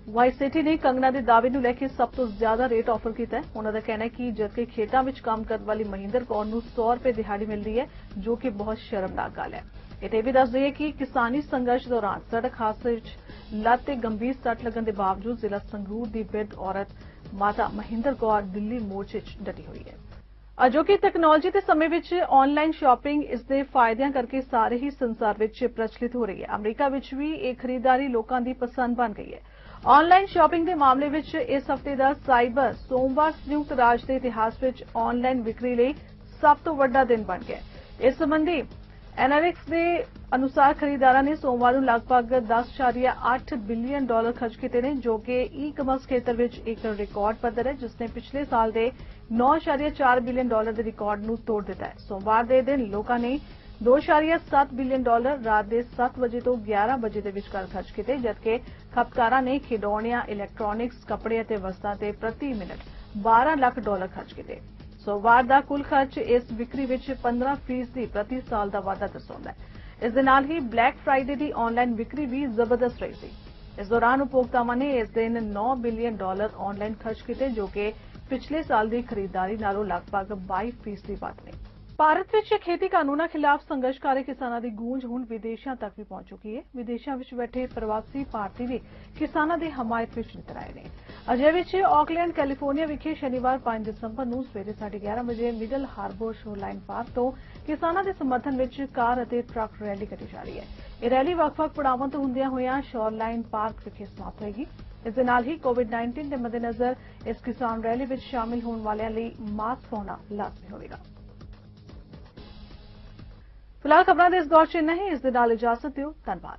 ਵਾਈਸ ਸਿਟੀ ਨੇ ਕੰਗਨਾ ਦੇ ਦਾਅਵੇ ਨੂੰ ਲੈ ਕੇ ਸਭ ਤੋਂ ਜ਼ਿਆਦਾ ਰੇਟ ਆਫਰ ਕੀਤਾ ਹੈ ਉਹਨਾਂ ਦਾ ਕਹਿਣਾ ਹੈ ਕਿ ਜਦਕਿ ਖੇਤਾਂ ਵਿੱਚ ਕੰਮ ਕਰਨ ਵਾਲੀ ਮਹਿੰਦਰ ਕੌਰ ਨੂੰ 100 ਰੁਪਏ ਦਿਹਾੜੀ ਮਿਲਦੀ ਹੈ ਜੋ ਕਿ ਬਹੁਤ ਸ਼ਰਮਨਾਕ ਗੱਲ ਹੈ ਇਹ ਵੀ ਦੱਸ ਦਈਏ ਕਿ ਕਿਸਾਨੀ ਸੰਘਰਸ਼ ਦੌਰਾਨ ਸੜਕ ਹਾਦਸੇ ਵਿੱਚ ਲੱਤ ਤੇ ਗੰਭੀਰ ਸੱਟ ਲੱਗਣ ਦੇ ਬਾਵਜੂਦ ਜ਼ਿਲ੍ਹਾ ਸੰਗਰੂਰ ਦੀ ਬਿਰਧ ਔਰਤ ਮਾਤਾ ਮਹਿੰਦਰ ਕੌਰ ਦਿੱਲੀ ਮੋਰਚੇ 'ਚ ਡਟੀ ਹੋਈ ਹੈ ਅਜੋਕੀ ਤਕਨਾਲੋਜੀ ਦੇ ਸਮੇਂ ਵਿੱਚ ਆਨਲਾਈਨ ਸ਼ਾਪਿੰਗ ਇਸ ਦੇ ਫਾਇਦਿਆਂ ਕਰਕੇ ਸਾਰੇ ਹੀ ਸੰਸਾਰ ਵਿੱਚ ਪ੍ਰਚਲਿਤ ਹੋ ਰਹੀ ਹੈ ਅਮਰੀਕਾ ਵਿੱਚ ਵੀ ਇਹ ਖਰੀਦਦਾਰੀ ਲੋਕਾਂ ਦੀ ਪਸੰਦ ਬਣ ਗਈ ਹੈ ਆਨਲਾਈਨ ਸ਼ਾਪਿੰਗ ਦੇ ਮਾਮਲੇ ਵਿੱਚ ਇਸ ਹਫ਼ਤੇ ਦਾ ਸਾਈਬਰ ਸੋਮਵਾਰ ਸੰਯੁਕਤ ਰਾਜ ਦੇ ਇਤਿਹਾਸ ਵਿੱਚ ਆਨਲਾਈਨ ਵਿਕਰੀ ਲਈ ਸਭ ਤੋਂ ਵੱਡਾ ਦਿਨ ਬਣ ਗਿਆ ਇਸ ਸੰਬੰਧੀ ਐਨਾਲਿਟਿਕਸ ਦੇ ਅਨੁਸਾਰ ਖਰੀਦਦਾਰਾਂ ਨੇ ਸੋਮਵਾਰ ਨੂੰ ਲਗਭਗ $10.8 ਬਿਲੀਅਨ ਖਰਚ ਕੀਤੇ ਨੇ ਜੋ ਕਿ ਈ-ਕਮਰਸ ਖੇਤਰ ਵਿੱਚ ਇੱਕ ਰਿਕਾਰਡ ਪੱਧਰ ਹੈ ਜਿਸ ਨੇ ਪਿਛਲੇ ਸਾਲ ਦੇ $9.4 ਬਿਲੀਅਨ ਦੇ ਰਿਕਾਰਡ ਨੂੰ ਤੋੜ ਦਿੱਤਾ ਹੈ ਸੋਮਵਾਰ ਦੇ ਦਿਨ ਲੋਕਾਂ ਨੇ $2.7 ਬਿਲੀਅਨ ਰਾਤ ਦੇ 7 ਵਜੇ ਤੋਂ 11 ਵਜੇ ਦੇ ਵਿਚਕਾਰ ਖਰਚ ਕੀਤੇ ਜਦਕਿ ਖਪਤਕਾਰਾਂ ਨੇ ਖਿਡੌਣਿਆਂ ਇਲੈਕਟ੍ਰੋਨਿਕਸ ਕੱਪੜੇ ਅਤੇ ਵਸਤਾਂ ਤੇ ਪ੍ਰਤੀ ਮਿੰਟ $12 ਲੱਖ ਖਰਚ ਕੀਤੇ ਸੋਮਵਾਰ ਦਾ ਕੁੱਲ ਖਰਚ ਇਸ ਵਿਕਰੀ ਵਿੱਚ 15% ਪ੍ਰਤੀ ਸਾਲ ਦਾ ਵਾਧਾ ਦਰਸਾਉਂਦਾ ਹੈ ਇਸ ਦੇ ਨਾਲ ਹੀ ਬਲੈਕ ਫਰਾਈਡੇ ਦੀ ਆਨਲਾਈਨ ਵਿਕਰੀ ਵੀ ਜ਼ਬਰਦਸਤ ਰਹੀ ਸੀ ਇਸ ਦੌਰਾਨ ਉਪਭੋਗਤਾਵਾਂ ਨੇ ਇਸ ਦਿਨ $9 ਬਿਲੀਅਨ ਆਨਲਾਈਨ ਖਰਚ ਕੀਤੇ ਜੋ ਕਿ ਪਿਛਲੇ ਸਾਲ ਦੀ ਖਰੀਦਦਾਰੀ ਨਾਲੋਂ ਲਗਭਗ 22% ਵੱਧ ਨੇ ਭਾਰਤ ਵਿੱਚ ਖੇਤੀ ਕਾਨੂੰਨਾਂ ਖਿਲਾਫ ਸੰਘਰਸ਼ ਕਰ ਰਹੇ ਕਿਸਾਨਾਂ ਦੀ ਗੂੰਜ ਹੁਣ ਵਿਦੇਸ਼ਾਂ ਤੱਕ ਵੀ ਪਹੁੰਚ ਚੁੱਕੀ ਹੈ ਵਿਦੇਸ਼ਾਂ ਵਿੱਚ ਬੈਠੇ ਪ੍ਰਵਾਸੀ ਭਾਰਤੀ ਵੀ ਕਿਸਾਨਾਂ ਦੀ ਹਮਾਇਤ ਵਿੱਚ ਨਿਕਲ ਆਏ ਨੇ ਅਜੇ ਵਿੱਚ ਆਕਲੈਂਡ ਕੈਲੀਫੋਰਨੀਆ ਵਿਖੇ ਸ਼ਨੀਵਾਰ 5 ਦਸੰਬਰ ਨੂੰ ਸਵੇਰੇ 11:30 ਵਜੇ ਮਿਡਲ ਹਾਰਬਰ ਸ਼ੋਰਲਾਈਨ ਪਾਰਕ ਤੋਂ ਕਿਸਾਨਾਂ ਦੇ ਸਮਰਥਨ ਵਿੱਚ ਕਾਰ ਅਤੇ ਟਰੱਕ ਰੈਲੀ ਕੱਢੀ ਜਾ ਰਹੀ ਹੈ ਇਹ ਰੈਲੀ ਵੱਖ-ਵੱਖ ਪੜਾਵਾਂ ਤੋਂ ਹੁੰਦਿਆਂ ਹੋਇਆਂ ਸ਼ੋਰਲਾਈਨ ਪਾਰਕ ਵਿਖੇ ਸਮਾਪਤ ਹੋਏਗੀ ਇਸ ਦੇ ਨਾਲ ਹੀ ਕੋਵਿਡ-19 ਦੇ ਮੱਦੇਨਜ਼ਰ ਇਸ ਕਿਸਾਨ ਰੈਲੀ ਵਿੱਚ ਸ਼ਾਮਿਲ ਹੋਣ ਵਾਲਿਆਂ ਲਈ ਮਾਸਕ ਪਾਉਣਾ ਲਾਜ਼ਮੀ ਹੋਵੇਗਾ ਫਿਲਹਾਲ ਖਬਰਾਂ ਦੇ ਇਸ ਦੌਰ 'ਚ ਇੰਨਾ ਹੀ ਇਸ ਦੇ ਨਾਲ ਇਜਾਜ਼ਤ ਦਿਓ ਧੰਨਵਾਦ